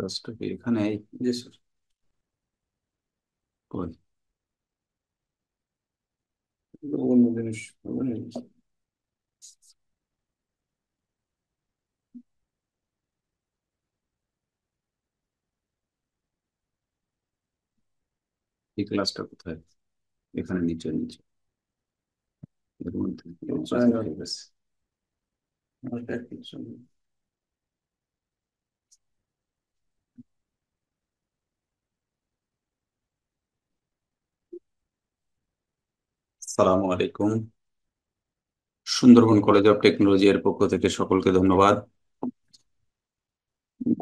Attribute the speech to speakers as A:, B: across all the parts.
A: ক্লাসটা কি এখানে জি স্যার কই অন্য জিনিস হবে না? এই ক্লাসটা কোথায় এখানে নিচে নিচে এর মধ্যে ঠিক আছে ওটা কিছু নেই। আসসালামু আলাইকুম। সুন্দরবন কলেজ অফ টেকনোলজি এর পক্ষ থেকে সকলকে ধন্যবাদ।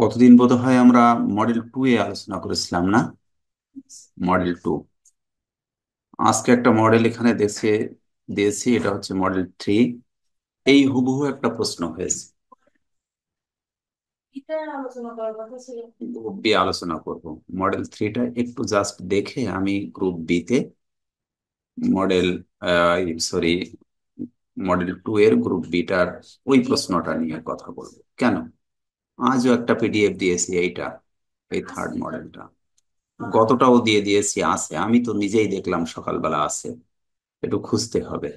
A: গতদিন বোধ হয় আমরা মডেল 2 এ আলোচনা করেছিলাম না? মডেল 2, আজকে একটা মডেল এখানে দেশে দিয়েছি, এটা হচ্ছে মডেল 3। এই হুবহু একটা প্রশ্ন হয়েছে, গ্রুপ বি আলোচনা করব। মডেল 3টা একটু জাস্ট দেখে আমি গ্রুপ 2 তে মডেল সরি মডেল 2 এর গ্রুপ 2টার ওই প্রশ্নটা নিয়ে কথা বলবো। কেন, আজও একটা পিডিএফ দিয়েছি, এইটা এই থার্ড মডেলটা গতটাও দিয়ে দিয়েছি, আছে, আমি তো নিজেই দেখলাম সকালবেলা আছে, একটু খুঁজতে হবে।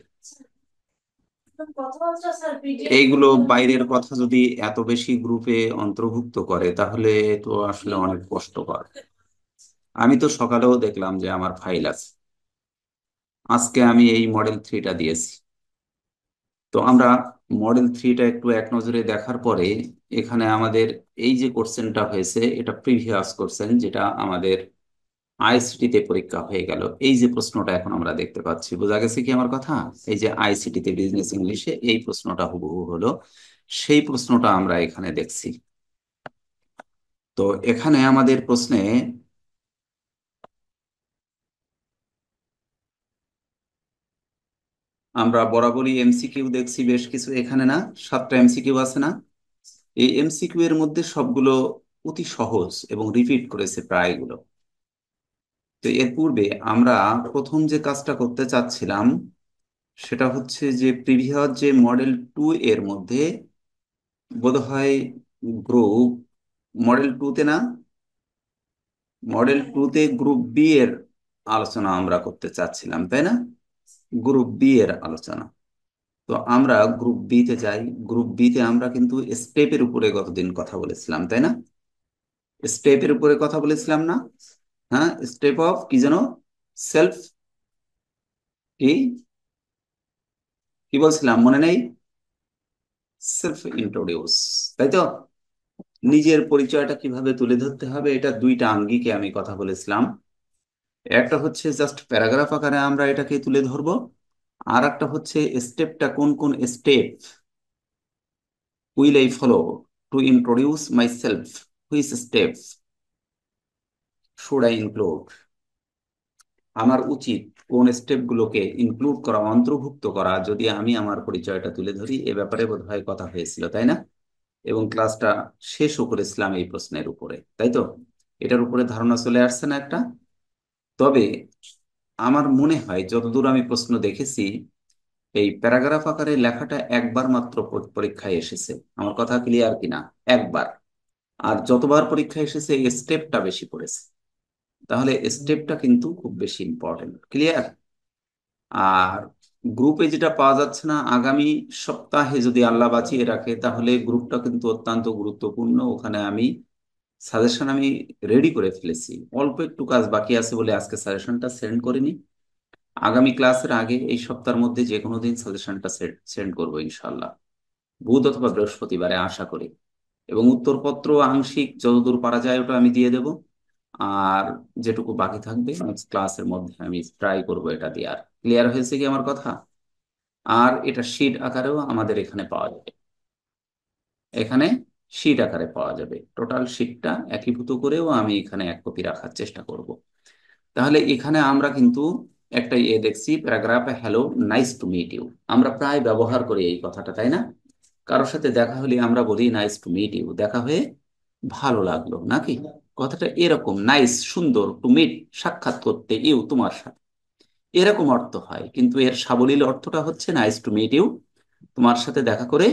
A: এইগুলো বাইরের কথা যদি এত বেশি গ্রুপে অন্তর্ভুক্ত করে তাহলে তো আসলে অনেক কষ্টকর। আমি তো সকালেও দেখলাম যে আমার ফাইল আছে, আজকে আমি এই মডেল 3টা দিয়েছি। তো আমরা মডেল 3টা একটু এক নজরে দেখার পরে এখানে আমাদের এই যে কোশ্চেনটা হয়েছে এটা প্রিভিয়াস কোশ্চেন, যেটা আমাদের আইসিটি তে পরীক্ষা হয়ে গেল। এই যে প্রশ্নটা এখন আমরা দেখতে পাচ্ছি, বোঝা গেছে কি আমার কথা? এই যে আইসিটি তে বিজনেস ইংলিশে এই প্রশ্নটা হুবহু হলো, সেই প্রশ্নটা আমরা এখানে দেখছি। তো এখানে আমাদের প্রশ্নে আমরা বরাবরই এমসিকিউ দেখছি বেশ কিছু, এখানে না 7টা এমসিকিউ আছে না? এই এমসিকিউ এর মধ্যে সবগুলো অতি সহজ এবং রিপিট করেছে প্রায়গুলো। তো এর পূর্বে আমরা প্রথম যে কাজটা করতে চাচ্ছিলাম সেটা হচ্ছে যে প্রিভিয়াস যে মডেল 2 এর মধ্যে বোধহয় গ্রুপ মডেল 2 তে না, মডেল 2 তে গ্রুপ 2 এর আলোচনা আমরা করতে চাচ্ছিলাম, তাই না? গ্রুপ 2 এর আলোচনা। তো আমরা গ্রুপ 2 তে যাই। গ্রুপ 2 তে আমরা কিন্তু স্টেপের উপরে গতদিন কথা বলেছিলাম, তাই না? স্টেপের উপরে কথা বলেছিলাম না? হ্যাঁ, স্টেপ অফ কি যেন, সেলফ, কি কি বলছিলাম মনে নেই? সেলফ ইন্ট্রোডিউস, তাই তো? নিজের পরিচয়টা কিভাবে তুলে ধরতে হবে, এটা দুইটা আঙ্গিকে আমি কথা বলেছিলাম। একটা হচ্ছে জাস্ট প্যারাগ্রাফ আকারে আমরা এটাকে তুলে ধরবো, আর একটা হচ্ছে স্টেপটা, কোন কোন step will I follow to introduce my self, which step should I include, আমার উচিত কোন স্টেপগুলোকে ইনক্লুড করা, অন্তর্ভুক্ত করা যদি আমি আমার পরিচয়টা তুলে ধরি। এ ব্যাপারে বোধহয় কথা হয়েছিল, তাই না? এবং ক্লাসটা শেষও করেছিলাম এই প্রশ্নের উপরে, তাই তো? এটার উপরে ধারণা চলে আসছে না একটা? তবে আমার মনে হয় যতদূর আমি প্রশ্ন দেখেছি, এই প্যারাগ্রাফ আকারে লেখাটা একবার মাত্র পরীক্ষায় এসেছে। আমার কথা ক্লিয়ার কিনা? একবার। আর যতবার পরীক্ষায় এসেছে এই স্টেপটা বেশি পড়েছে। তাহলে স্টেপটা কিন্তু খুব বেশি ইম্পর্টেন্ট, ক্লিয়ার? আর গ্রুপে যেটা পাওয়া যাচ্ছে না, আগামী সপ্তাহে যদি আল্লাহ বাঁচিয়ে রাখে তাহলে গ্রুপটা কিন্তু অত্যন্ত গুরুত্বপূর্ণ। ওখানে আমি সাজেশন আমি রেডি করে ফেলেছি, অল্প একটু কাজ বাকি আছে বলে আজকে সাজেশনটা সেন্ড করিনি। আগামী ক্লাসের আগে এই সপ্তাহের মধ্যে যে কোনো দিন সাজেশনটা সেন্ড করবো ইনশাল্লাহ, বুধ অথবা বৃহস্পতিবারে আশা করি। এবং উত্তরপত্র আংশিক যতদূর পারা যায় ওটা আমি দিয়ে দেব। আর যেটুকু বাকি থাকবে নেক্সট ক্লাসের মধ্যে আমি ট্রাই করব এটা দেওয়ার। ক্লিয়ার হয়েছে কি আমার কথা? আর এটা শিট আকারেও আমাদের এখানে পাওয়া যাবে, এখানে শিট আকারে পাওয়া যাবে। টোটাল শিটটা একীভূত করেও আমি এখানে এক কপি রাখার চেষ্টা করব। তাহলে এখানে আমরা কিন্তু একটা দেখছি প্যারাগ্রাফে, hello nice to meet you. আমরা প্রায় ব্যবহার করি এই কথাটা, তাই না? কারোর সাথে দেখা হলে আমরা বলি নাইস টু মিট ইউ, দেখা হয়ে ভালো লাগলো, নাকি? কথাটা এরকম, নাইস সুন্দর, টু মিট সাক্ষাৎ করতে, ইউ তোমার সাথে, এরকম অর্থ হয়। কিন্তু এর সাবলীল অর্থটা হচ্ছে নাইস টু মিট ইউ, তোমার সাথে দেখা করে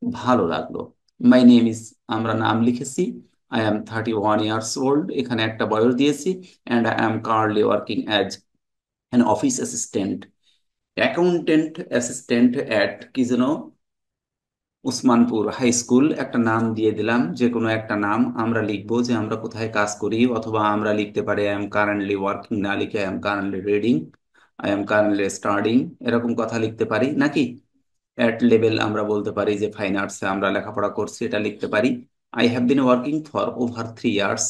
A: ভালো লাগলো। মাই নেম ইজ, আমরা নাম লিখেছি, আই এম 31 ইয়ার্স ওল্ড, এখানে একটা বয়স দিয়েছি। অ্যান্ড আই এম কার্লি working as an office assistant, accountant assistant at কি যেন, উসমানপুর হাই স্কুল, একটা নাম দিয়ে দিলাম, যে কোনো একটা নাম আমরা লিখবো যে আমরা কোথায় কাজ করি। অথবা আমরা লিখতে পারি আই এম কারেন্টলি ওয়ার্কিং, না লিখে I am currently reading, I am currently studying, এরকম কথা লিখতে পারি নাকি। অ্যাট লেভেল আমরা বলতে পারি যে ফাইন আর্টসে আমরা লেখাপড়া করছি, এটা লিখতে পারি। I have been working for over 3 years,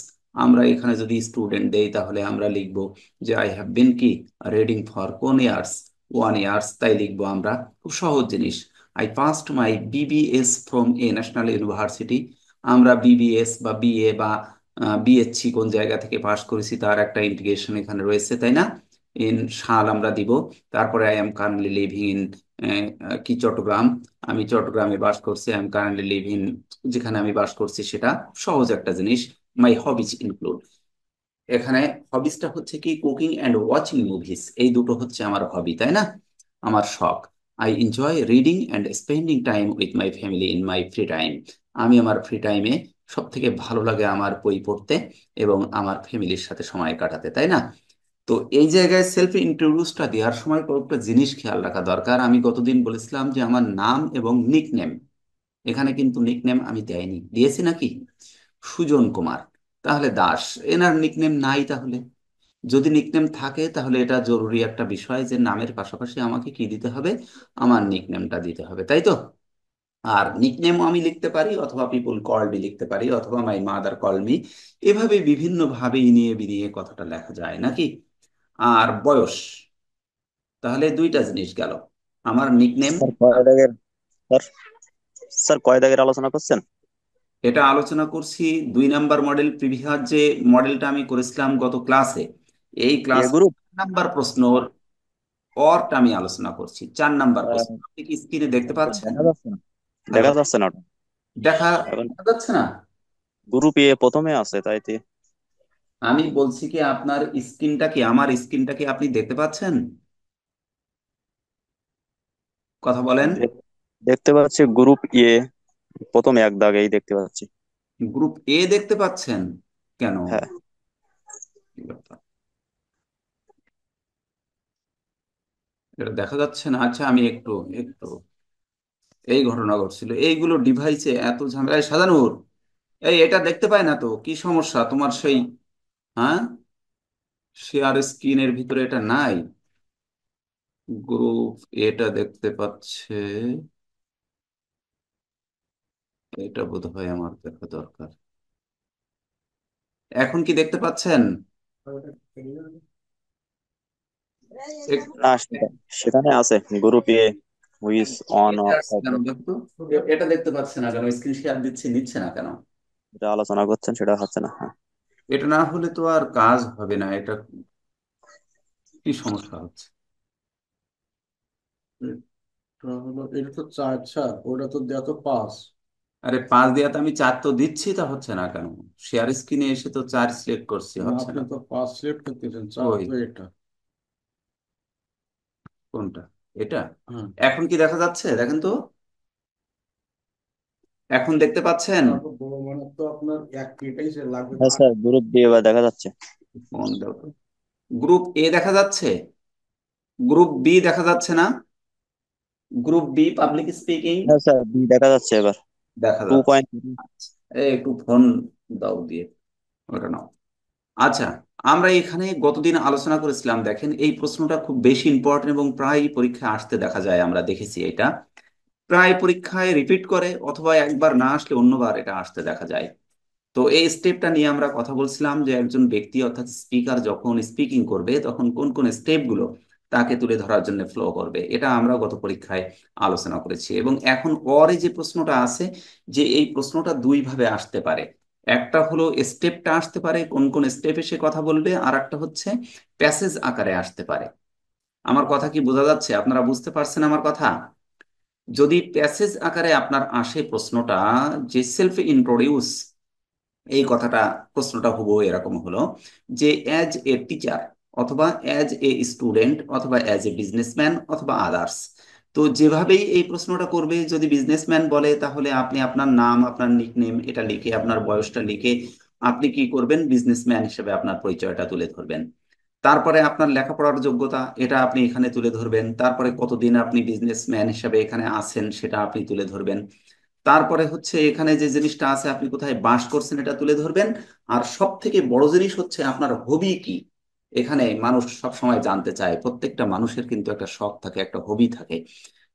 A: আমরা এখানে যদি স্টুডেন্ট দেই তাহলে আমরা লিখবো যে আই হ্যাভ বিন কি রিডিং ফর কোন ইয়ার্স, 1 ইয়ার্স, তাই লিখবো আমরা। খুব সহজ জিনিস। I passed my BBS from a national university, আমরা বিবিএস বা বিএ বা বিএসসি কোন জায়গা থেকে পাশ করেছি তার একটা ইন্ডিকেশন এখানে রয়েছে, তাই না। ইন সাল আমরা দিব। তারপরে I am currently living in কি চট্টগ্রাম, আমি চট্টগ্রামে বাস করছি। আই এম কারেন্টলি লিভিং, যেখানে আমি বাস করছি সেটা সহজ একটা জিনিস। মাই হবিজ ইনক্লুড, এখানে হবিসটা হচ্ছে কি কুকিং অ্যান্ড ওয়াচিং মুভিজ, এই দুটো হচ্ছে আমার হবি, তাই না, আমার শখ। I enjoy reading and spending time with my family in my free time, আমি আমার ফ্রি টাইমে সব থেকে ভালো লাগে আমার বই পড়তে এবং আমার ফ্যামিলির সাথে সময় কাটাতে, তাই না। তো এই জায়গায় সেলফ ইন্ট্রোডিউসটা দেওয়ার সময় কয়েকটা জিনিস খেয়াল রাখা দরকার। আমি গতদিন বলেছিলাম যে আমার নাম এবং নিকনেম, এখানে কিন্তু নিকনেম আমি দেয়নি, দিয়েছি নাকি, সুজন কুমার, তাহলে দাস, এনার নিকনেম নাই। তাহলে যদি নিকনেম থাকে তাহলে এটা জরুরি একটা বিষয় যে নামের পাশাপাশি আমাকে কি দিতে হবে, আমার নিকনেমটা দিতে হবে, তাই তো। আর নিকনেমও আমি লিখতে পারি, অথবা পিপল কল মি লিখতে পারি, অথবা মাই মাদার কল মি, এভাবে বিভিন্ন ভাবে ইনিয়ে বিনিয়ে কথাটা লেখা যায় নাকি। আর বয়স, তাহলে দুইটা জিনিস গেল, আমার নিকনেম।
B: স্যার কয় দাগের স্যার স্যার কয় দাগের আলোচনা করছেন?
A: এটা আলোচনা করছি 2 নাম্বার মডেল, প্রিভিয়াস যে মডেলটা আমি করেছিলাম গত ক্লাসে, এই
B: এ
A: ক্লাস
B: গ্রুপ।
A: 4 নাম্বার প্রশ্নর পরটা আমি আলোচনা করছি। 4 নাম্বার
B: আহ,
A: প্রশ্ন আপনি কি স্ক্রিনে দেখতে পাচ্ছেন?
B: দেখা যাচ্ছে না,
A: হ্যালো,
B: দেখা যাচ্ছে না ওটা।
A: দেখা
B: এখন
A: দেখা যাচ্ছে না?
B: গ্রুপ এ প্রথমে আছে তাইতে।
A: আমি বলছি কি আপনার স্ক্রিনটা কি, আমার স্ক্রিনটা কি আপনি দেখতে পাচ্ছেন? কথা বলেন।
B: দেখ- দেখতে পাচ্ছি গ্রুপ এ প্রথমে এক দাগেই দেখতে পাচ্ছি।
A: গ্রুপ এ দেখতে পাচ্ছেন? কেন,
B: হ্যাঁ।
A: কি ব্যাপার? এটা দেখা যাচ্ছে না, আচ্ছা আমি একটু একটু, এই ঘটনা ঘটছিল, এইগুলো ডিভাইসে এত ঝামেলায় সাজানোর, এই এটা দেখতে পায় না তো, কি সমস্যা তোমার সেই, হ্যাঁ, শেয়ার স্ক্রিনের ভিতরে এটা নাই। গ্রুপ এটা দেখতে পাচ্ছে, এটা বোধহয় আমার দেখা দরকার। এখন কি দেখতে পাচ্ছেন? এক-
B: না, সেখানে আছে গ্রুপ এ হুইচ অন
A: এটা আসছে
B: অফ।
A: কেন দেখো তো? এটা দেখতে পাচ্ছে না কেন, স্ক্রিন শেয়ার দিচ্ছে, নিচ্ছে না কেন?
B: যেটা আলোচনা করছেন সেটা হচ্ছে না, হ্যাঁ।
A: এটা না হলে তো আর কাজ হবে না, এটা কি সমস্যা হচ্ছে?
C: এটা হলো, এটা তো 4 4, ওটা তো দেয়া তো 5।
A: আরে 5 দিয়ে তো আমি 4 তো দিচ্ছি, তা হচ্ছে না কেন? শেয়ার স্ক্রিনে এসে তো 4 সিলেক্ট করছি,
C: না,
A: হচ্ছে
C: আপনি
A: না।
C: তো 5 সিলেক্ট করতেছেন, 4
A: ওই
C: তো এটা।
A: কোনটা, এটা?
C: হ্যাঁ,
A: এখন কি দেখা যাচ্ছে দেখেন তো, এখন দেখতে পাচ্ছেন?
C: তারপর বড় মানে তো আপনার এক এটাই সে লাগবে তো
B: হ্যাঁ
C: আট।
B: স্যার, গ্রুপ বি এবার দেখা যাচ্ছে।
A: ফোন দাও তো। গ্রুপ এ দেখা যাচ্ছে, গ্রুপ বি দেখা যাচ্ছে না? গ্রুপ বি পাবলিক স্পিকিং
B: হ্যাঁ স্যার, বি দেখা যাচ্ছে এবার।
A: দেখা
B: টু
A: যাচ্ছে।
B: পয়েন্ট
A: আচ্ছা, এই একটু ফোন দাও দিয়ে, ওটা নাও। আচ্ছা, আমরা এখানে গতদিন আলোচনা করেছিলাম, দেখেন এই প্রশ্নটা খুব বেশি ইম্পর্টেন্ট এবং প্রায় পরীক্ষায় আসতে দেখা যায়, আমরা দেখেছি এটা প্রায় পরীক্ষায় রিপিট করে, অথবা একবার না আসলে অন্যবার এটা আসতে দেখা যায়। তো এই স্টেপটা নিয়ে আমরা কথা বলছিলাম যে একজন ব্যক্তি অর্থাৎ স্পিকার যখন স্পিকিং করবে তখন কোন কোন স্টেপগুলো তাকে তুলে ধরার জন্য ফ্লো করবে, এটা আমরা গত পরীক্ষায় আলোচনা করেছি। এবং এখন পরে যে প্রশ্নটা আছে, যে এই প্রশ্নটা দুই ভাবে আসতে পারে, একটা হলো স্টেপটা আসতে পারে কোন কোন স্টেপে সে কথা বলবে, আর একটা হচ্ছে প্যাসেজ আকারে আসতে পারে। আমার কথা কি বোঝা যাচ্ছে, আপনারা বুঝতে পারছেন আমার কথা? যদি প্যাসেজ আকারে আপনার আসে প্রশ্নটা, যে সেলফ ইন্ট্রোডিউস, এই কথাটা, প্রশ্নটা হুবহু এরকম হলো যে অ্যাজ এ টিচার, অথবা অ্যাজ এ স্টুডেন্ট, অথবা অ্যাজ এ বিজনেসম্যান, অথবা আদার্স, তো যেভাবেই এই প্রশ্নটা করবে, যদি বিজনেসম্যান বলে তাহলে আপনি আপনার নাম, আপনার নিকনেম এটা লিখে, আপনার বয়সটা লিখে আপনি কি করবেন, বিজনেসম্যান হিসেবে আপনার পরিচয়টা তুলে ধরবেন। তারপরে আপনার লেখাপড়ার যোগ্যতা এটা আপনি এখানে তুলে ধরবেন। তারপরে কতদিন আপনি বিজনেসম্যান হিসেবে এখানে আছেন সেটা আপনি তুলে ধরবেন। তারপরে হচ্ছে এখানে যে জিনিসটা আছে, আপনি কোথায় বাস করছেন এটা তুলে ধরবেন। আর সব থেকে বড় জিনিস হচ্ছে আপনার হবি কি। এখানে মানুষ সব সময় জানতে চায়, প্রত্যেকটা মানুষের কিন্তু একটা শখ থাকে, একটা হবি থাকে।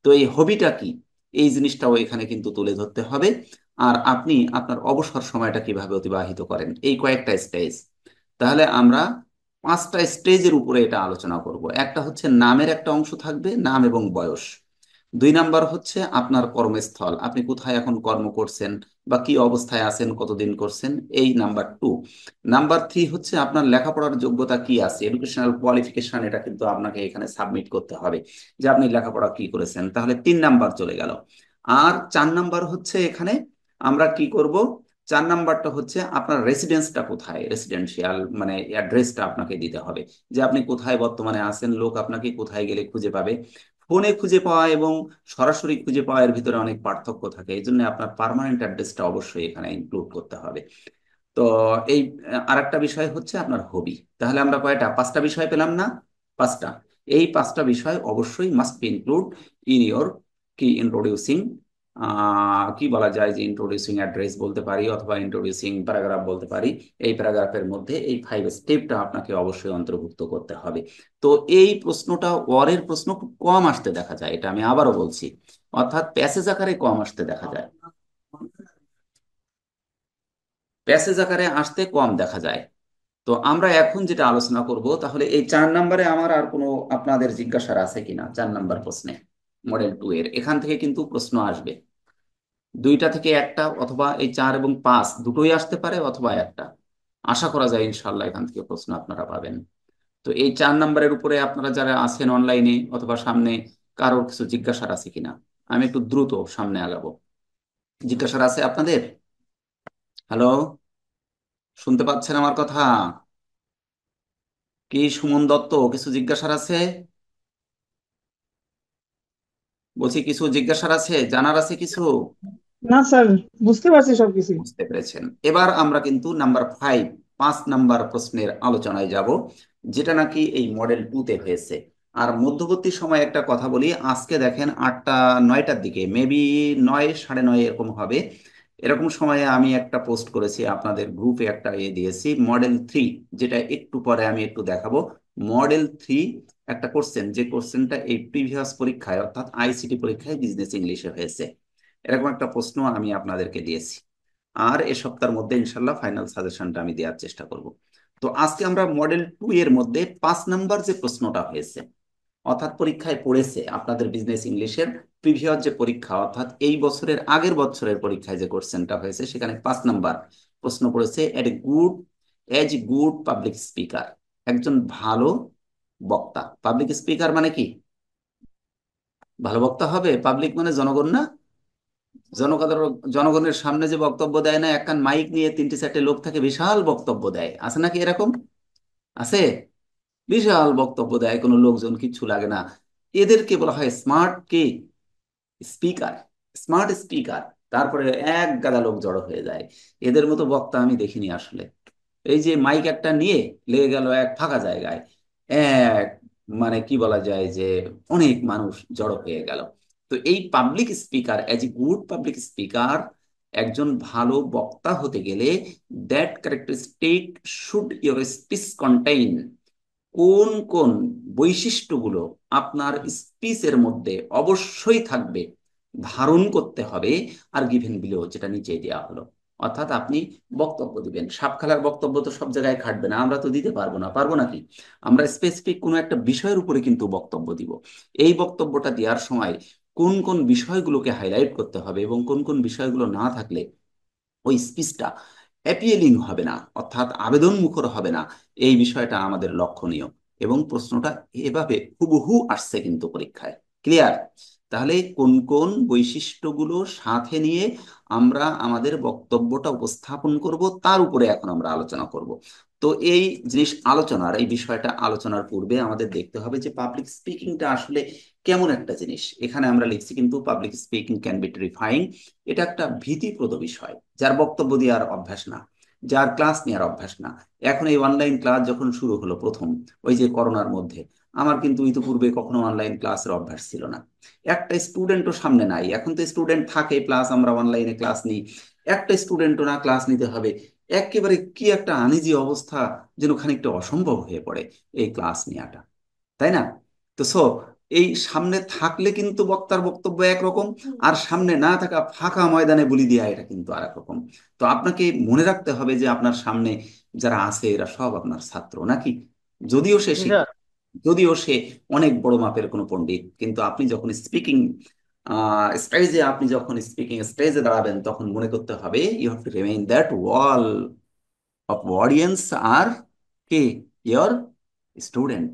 A: তো এই হবিটা কি, এই জিনিসটাও এখানে কিন্তু তুলে ধরতে হবে। আর আপনি আপনার অবসর সময়টা কিভাবে অতিবাহিত করেন, এই কয়েকটা স্টেজ। তাহলে আমরা 5টা স্টেজের উপরে এটা আলোচনা করব। একটা হচ্ছে নামের একটা অংশ থাকবে, নাম এবং বয়স। 2 নাম্বার হচ্ছে আপনার কর্মস্থল, আপনি কোথায় এখন কর্ম করছেন বা কি অবস্থায় আছেন, কতদিন করছেন, এই নাম্বার 2। নাম্বার 3 হচ্ছে আপনার লেখাপড়ার যোগ্যতা কি আছে, এডুকেশনাল কোয়ালিফিকেশন, এটা কিন্তু আপনাকে এখানে সাবমিট করতে হবে যে আপনি লেখাপড়া কি করেছেন। তাহলে 3 নাম্বার চলে গেল। আর 4 নাম্বার হচ্ছে এখানে আমরা কি করব, 4 নাম্বারটা হচ্ছে আপনার রেসিডেন্সটা কোথায়, রেসিডেন্সিয়াল মানে অ্যাড্রেসটা আপনাকে দিতে হবে, যে আপনি কোথায় বর্তমানে আছেন, লোক আপনাকে কোথায় গেলে খুঁজে পাবে। ফোনে খুঁজে পাওয়া এবং সরাসরি খুঁজে পাওয়া এর ভিতরে অনেক পার্থক্য থাকে, এই জন্য আপনার পার্মানেন্ট অ্যাড্রেসটা অবশ্যই এখানে ইনক্লুড করতে হবে। তো এই আরেকটা বিষয় হচ্ছে আপনার হবি। তাহলে আমরা কয়টা, 5টা বিষয় পেলাম না? 5টা। এই 5টা বিষয় অবশ্যই must be include in your কি ইন্ট্রোডিউসিং, কি বলা যায়, যে ইন্ট্রোডিউসিং অ্যাড্রেস বলতে পারি অথবা ইন্ট্রোডিউসিং প্যারাগ্রাফ বলতে পারি। এই প্যারাগ্রাফের মধ্যে এই 5 স্টেপটা আপনাকে অবশ্যই অন্তর্ভুক্ত করতে হবে। তো এই প্রশ্নটা ওয়ারের প্রশ্ন খুব কম আসতে দেখা যায়, এটা আমি আবারও বলছি, অর্থাৎ প্যাসেজ আকারে কম আসতে দেখা যায়, প্যাসেজ আকারে আসতে কম দেখা যায়। তো আমরা এখন যেটা আলোচনা করব, তাহলে এই 4 নাম্বারে আমার আর কোনো আপনাদের জিজ্ঞাসার আছে কিনা, 4 নাম্বার প্রশ্নে মডেল 2 এর এখান থেকে কিন্তু প্রশ্ন আসবে। 2টা থেকে একটা, অথবা এই 4 এবং 5 দুটোই আসতে পারে, অথবা একটা। আশা করা যায় ইনশাল্লাহ এখান থেকে প্রশ্ন আপনারা পাবেন। তো এই 4 নাম্বারের উপরে আপনারা যারা আছেন অনলাইনে অথবা সামনে, কারোর কিছু জিজ্ঞাসার আছে কিনা? আমি একটু দ্রুত সামনে আগাবো। জিজ্ঞাসার আছে আপনাদের? হ্যালো, শুনতে পাচ্ছেন আমার কথা? কি সুমন দত্ত, কিছু জিজ্ঞাসার আছে? বলছি কিছু জিজ্ঞাসার আছে, জানার আছে কিছু?
D: না স্যার, বুঝতে পারছি সবকিছু।
A: বুঝতে পেরেছেন। এবার আমরা কিন্তু নাম্বার 5, 5 নাম্বার প্রশ্নের আলোচনায় যাব, যেটা নাকি এই মডেল 2 তে হয়েছে। আর মধ্যবর্তী সময় একটা কথা বলি, আজকে দেখেন 8টা 9টার দিকে, মেবি 9, 9:30 এরকম হবে। এরকম সময়ে আমি একটা পোস্ট করেছি আপনাদের গ্রুপে, একটা দিয়েছি মডেল 3, যেটা একটু পরে আমি একটু দেখাবো। মডেল 3 একটা কোশ্চেন, যে কোশ্চেনটা এই প্রিভিয়াস পরীক্ষায় অর্থাৎ আইসিটি পরীক্ষায় বিজনেস ইংলিশে হয়েছে, এরকম একটা প্রশ্ন আমি আপনাদেরকে দিয়েছি। আর এ সপ্তাহের মধ্যে ইনশাল্লাহ ফাইনাল সাজেশনটা আমি দেওয়ার চেষ্টা করব। তো আজকে আমরা মডেল 2 এর মধ্যে 5 নাম্বার যে প্রশ্নটা হয়েছে, অর্থাৎ পরীক্ষায় পড়েছে আপনাদের বিজনেস ইংলিশের প্রিভিয়াস যে পরীক্ষা, অর্থাৎ এই বছরের আগের বছরের পরীক্ষায় যে কোশ্চেনটা হয়েছে, সেখানে 5 নাম্বার প্রশ্ন পড়েছে, এজ গুড পাবলিক স্পিকার, একজন ভালো বক্তা। পাবলিক স্পিকার মানে কি? ভালো বক্তা হবে? পাবলিক মানে জনগণ না? জনগণের জনগণের সামনে যে বক্তব্য দেয় না, একখান মাইক নিয়ে 3টে 4টে লোক থাকে, বিশাল বক্তব্য দেয়, আছে নাকি এরকম? আছে, বিশাল বক্তব্য দেয়, কোনো লোকজন কিচ্ছু লাগে না। এদেরকে বলা হয় স্মার্ট কে স্পিকার, স্মার্ট স্পিকার। তারপরে এক গাদা লোক জড়ো হয়ে যায়। এদের মতো বক্তা আমি দেখিনি আসলে। এই যে মাইক একটা নিয়ে লেগে গেল এক ফাঁকা জায়গায়, এক মানে কি বলা যায় যে অনেক মানুষ জড়ো হয়ে গেল। তো এই public speaker, as a good public speaker, একজন ভালো বক্তা হতে গেলে that characteristic should your speech contain, কোন কোন বৈশিষ্ট্যগুলো আপনার স্পিচের মধ্যে অবশ্যই থাকবে, ধারণ করতে হবে। আর গিভেন বিলো, যেটা নিচে দেওয়া হলো, অর্থাৎ আপনি বক্তব্য দিবেন, সাপ খেলার বক্তব্য তো সব জায়গায় খাটবে না, আমরা তো দিতে পারবো না, পারবো নাকি? আমরা স্পেসিফিক কোনো একটা বিষয়ের উপরে কিন্তু বক্তব্য দিব। এই বক্তব্যটা দেওয়ার সময় কোন কোন বিষয়গুলোকে হাইলাইট করতে হবে এবং কোন কোন বিষয়গুলো না থাকলে ওই স্পিচটা অ্যাপিলিং হবে না, অর্থাৎ আবেদন মুখর হবে না, এই বিষয়টা আমাদের লক্ষণীয়। এবং প্রশ্নটা এভাবে হুবহু আসছে কিন্তু পরীক্ষায়। ক্লিয়ার? তাহলে কোন কোন বৈশিষ্ট্যগুলো সাথে নিয়ে আমরা আমাদের বক্তব্যটা উপস্থাপন করব তার উপরে এখন আমরা আলোচনা করব। তো এই এই বিষয়টা আলোচনার পূর্বে আমাদের দেখতে হবে যে পাবলিক স্পিকিংটা আসলে কেমন একটা জিনিস। এখানে আমরা লিখছি কিন্তু public speaking can be terrifying. এটা একটা ভীতিপ্রদ বিষয়, যার বক্তব্য দেওয়ার অভ্যাস না, যার ক্লাস নেওয়ার অভ্যাস না। এখন এই অনলাইন ক্লাস যখন শুরু হলো প্রথম, ওই যে করোনার মধ্যে, আমার কিন্তু ইতিপূর্বে কখনো অনলাইন ক্লাসের অভ্যাস ছিল না। একটা স্টুডেন্টও সামনে নাই, এখন তো স্টুডেন্ট থাকে প্লাস আমরা অনলাইনে ক্লাস নিই, একটা স্টুডেন্টও না, ক্লাস নিতে হবে। একেবারে কি একটা আনইজি অবস্থা, যেন খানিকটা অসম্ভব হয়ে পড়ে এই ক্লাস নেওয়াটা, তাই না? তো এই সামনে থাকলে কিন্তু বক্তার বক্তব্য একরকম, আর সামনে না থাকা ফাঁকা ময়দানে বুলি দেওয়া এটা কিন্তু আর একরকম। তো আপনাকে মনে রাখতে হবে যে আপনার সামনে যারা আছে এরা সব আপনার ছাত্র নাকি, যদিও সে
E: জি স্যার।
A: শিক্ষক, যদিও সে অনেক বড় মাপের কোনো পণ্ডিত, কিন্তু আপনি যখন স্পিকিং স্টেজে দাঁড়াবেন তখন মনে করতে হবে you have to remain that wall of audience আর কে, ইয়োর স্টুডেন্ট।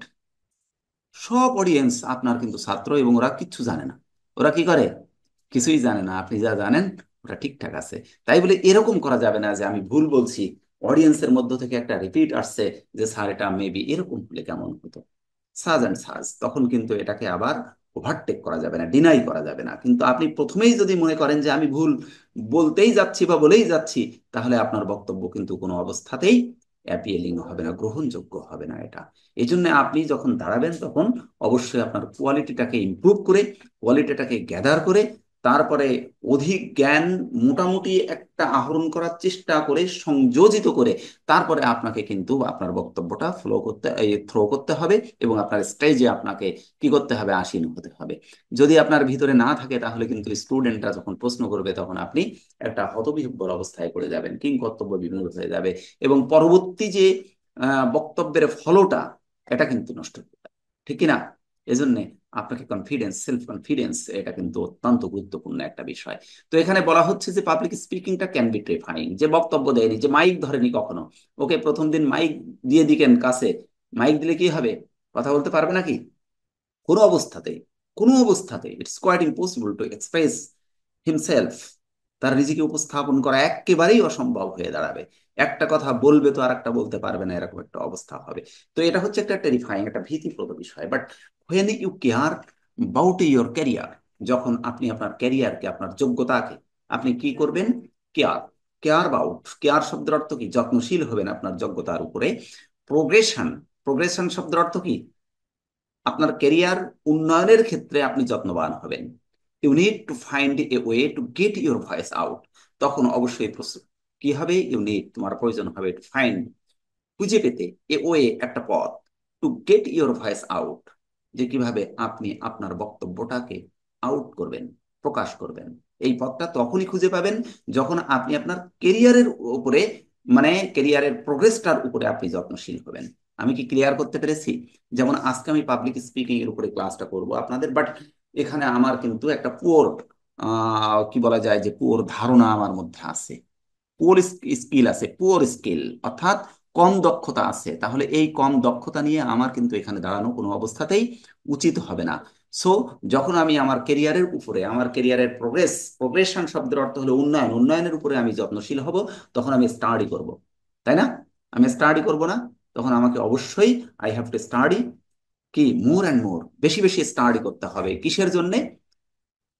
A: সব অডিয়েন্স আপনার কিন্তু ছাত্র, এবং ওরা কিচ্ছু জানে না। ওরা কি করে? কিছুই জানে না। আপনি যা জানেন ওটা ঠিকঠাক আছে। তাই বলে এরকম করা যাবে না যে আমি ভুল বলছি, অডিয়েন্সের মধ্য থেকে একটা রিপিট আসছে যে স্যার এটা মেবি এরকম হলে কেমন হতো, সাজ অ্যান্ড সাজ, তখন কিন্তু এটাকে আবার ওভারটেক করা যাবে না, ডিনাই করা যাবে না। কিন্তু আপনি প্রথমেই যদি মনে করেন যে আমি ভুল বলতেই যাচ্ছি বা বলেই যাচ্ছি, তাহলে আপনার বক্তব্য কিন্তু কোনো অবস্থাতেই অ্যাপিলিং হবে না, গ্রহণযোগ্য হবে না এটা। এই জন্য আপনি যখন দাঁড়াবেন তখন অবশ্যই আপনার কোয়ালিটিটাকে ইমপ্রুভ করে, কোয়ালিটিটাকে গ্যাদার করে, তারপরে অধিক জ্ঞান মোটামুটি একটা আহরণ করার চেষ্টা করে, সংযোজিত করে, তারপরে আপনাকে কিন্তু আপনার বক্তব্যটা থ্রো করতে হবে, এবং আপনার স্টেজে আপনাকে কি করতে হবে, আসীন হতে হবে। যদি আপনার ভিতরে না থাকে তাহলে কিন্তু স্টুডেন্টরা যখন প্রশ্ন করবে তখন আপনি একটা হতবিহ্বল অবস্থায় পড়ে যাবেন, কিংকর্তব্য বিমূঢ় হয়ে যাবে, এবং পরবর্তী যে বক্তব্যের ফলোটা এটা কিন্তু নষ্ট হয়ে যাবে, ঠিক কিনা? এজন্য আপনাকে সেলফ কনফিডেন্স, এটা কিন্তু অত্যন্ত গুরুত্বপূর্ণ একটা বিষয়। তো এখানে বলা হচ্ছে যে পাবলিক স্পিকিংটা ক্যান বি টেরিফাইং, যে বক্তব্য দেয়নি, যে মাইক ধরেনি কখনো, ওকে প্রথম দিন মাইক দিয়ে দিকেন কাছে, মাইক দিলে কি হবে? কথা বলতে পারবে নাকি? কোনো অবস্থাতেই, কোনো অবস্থাতেই it's quite impossible to express himself. তার নিজেকে উপস্থাপন করা একেবারেই অসম্ভব হয়ে দাঁড়াবে। একটা কথা বলবে তো আর একটা বলতে পারবে না, এরকম একটা অবস্থা হবে। তো এটা হচ্ছে একটা টেরিফাইং, একটা ভীতিপ্রদ বিষয়। But when you care about your career, যখন আপনি আপনার ক্যারিয়ারকে, আপনার যোগ্যতাকে আপনি কি করবেন, কেয়ার, কেয়ার শব্দের অর্থ কি? যত্নশীল হবেন আপনার যোগ্যতার উপরে। প্রোগ্রেশন, প্রোগ্রেশন শব্দের অর্থ কি? আপনার ক্যারিয়ার উন্নয়নের ক্ষেত্রে আপনি যত্নবান হবেন। You need to find a way to get your voice out. তখন অবশ্যই কি হবে, তোমার প্রয়োজন হবে টু ফাইন্ড, খুঁজে পেতে, এ ওয়ে একটা পথ, two get your voice out, যে কিভাবে আপনি আপনার বক্তব্যটাকে আউট করবেন, প্রকাশ করবেন। এই পথটা তখনই খুঁজে পাবেন যখন আপনি আপনার কেরিয়ারের উপরে, মানে কেরিয়ারের প্রোগ্রেসটার উপরে আপনি যত্নশীল হবেন। আমি কি ক্লিয়ার করতে পেরেছি? যেমন আজকে আমি পাবলিক স্পিকিং এর উপরে ক্লাসটা করব আপনাদের, বাট এখানে আমার কিন্তু একটা পুয়ার, কি বলা যায়, যে পুয়ার ধারণা আমার মধ্যে আছে, পুয়ার স্কিল আছে, পুয়ার স্কিল অর্থাৎ কম দক্ষতা আছে। তাহলে এই কম দক্ষতা নিয়ে আমার কিন্তু এখানে দাঁড়ানো কোনো অবস্থাতেই উচিত হবে না। সো যখন আমি আমার কেরিয়ারের উপরে, আমার কেরিয়ারের প্রোগ্রেশন শব্দের অর্থ হলো উন্নয়ন, উন্নয়নের উপরে আমি যত্নশীল হব, তখন আমি স্টাডি করব, তাই না? আমি স্টাডি করব না, তখন আমাকে অবশ্যই আই হ্যাভ টু স্টাডি, কি মোর অ্যান্ড মোর, বেশি বেশি স্টাডি করতে হবে। কিসের জন্য?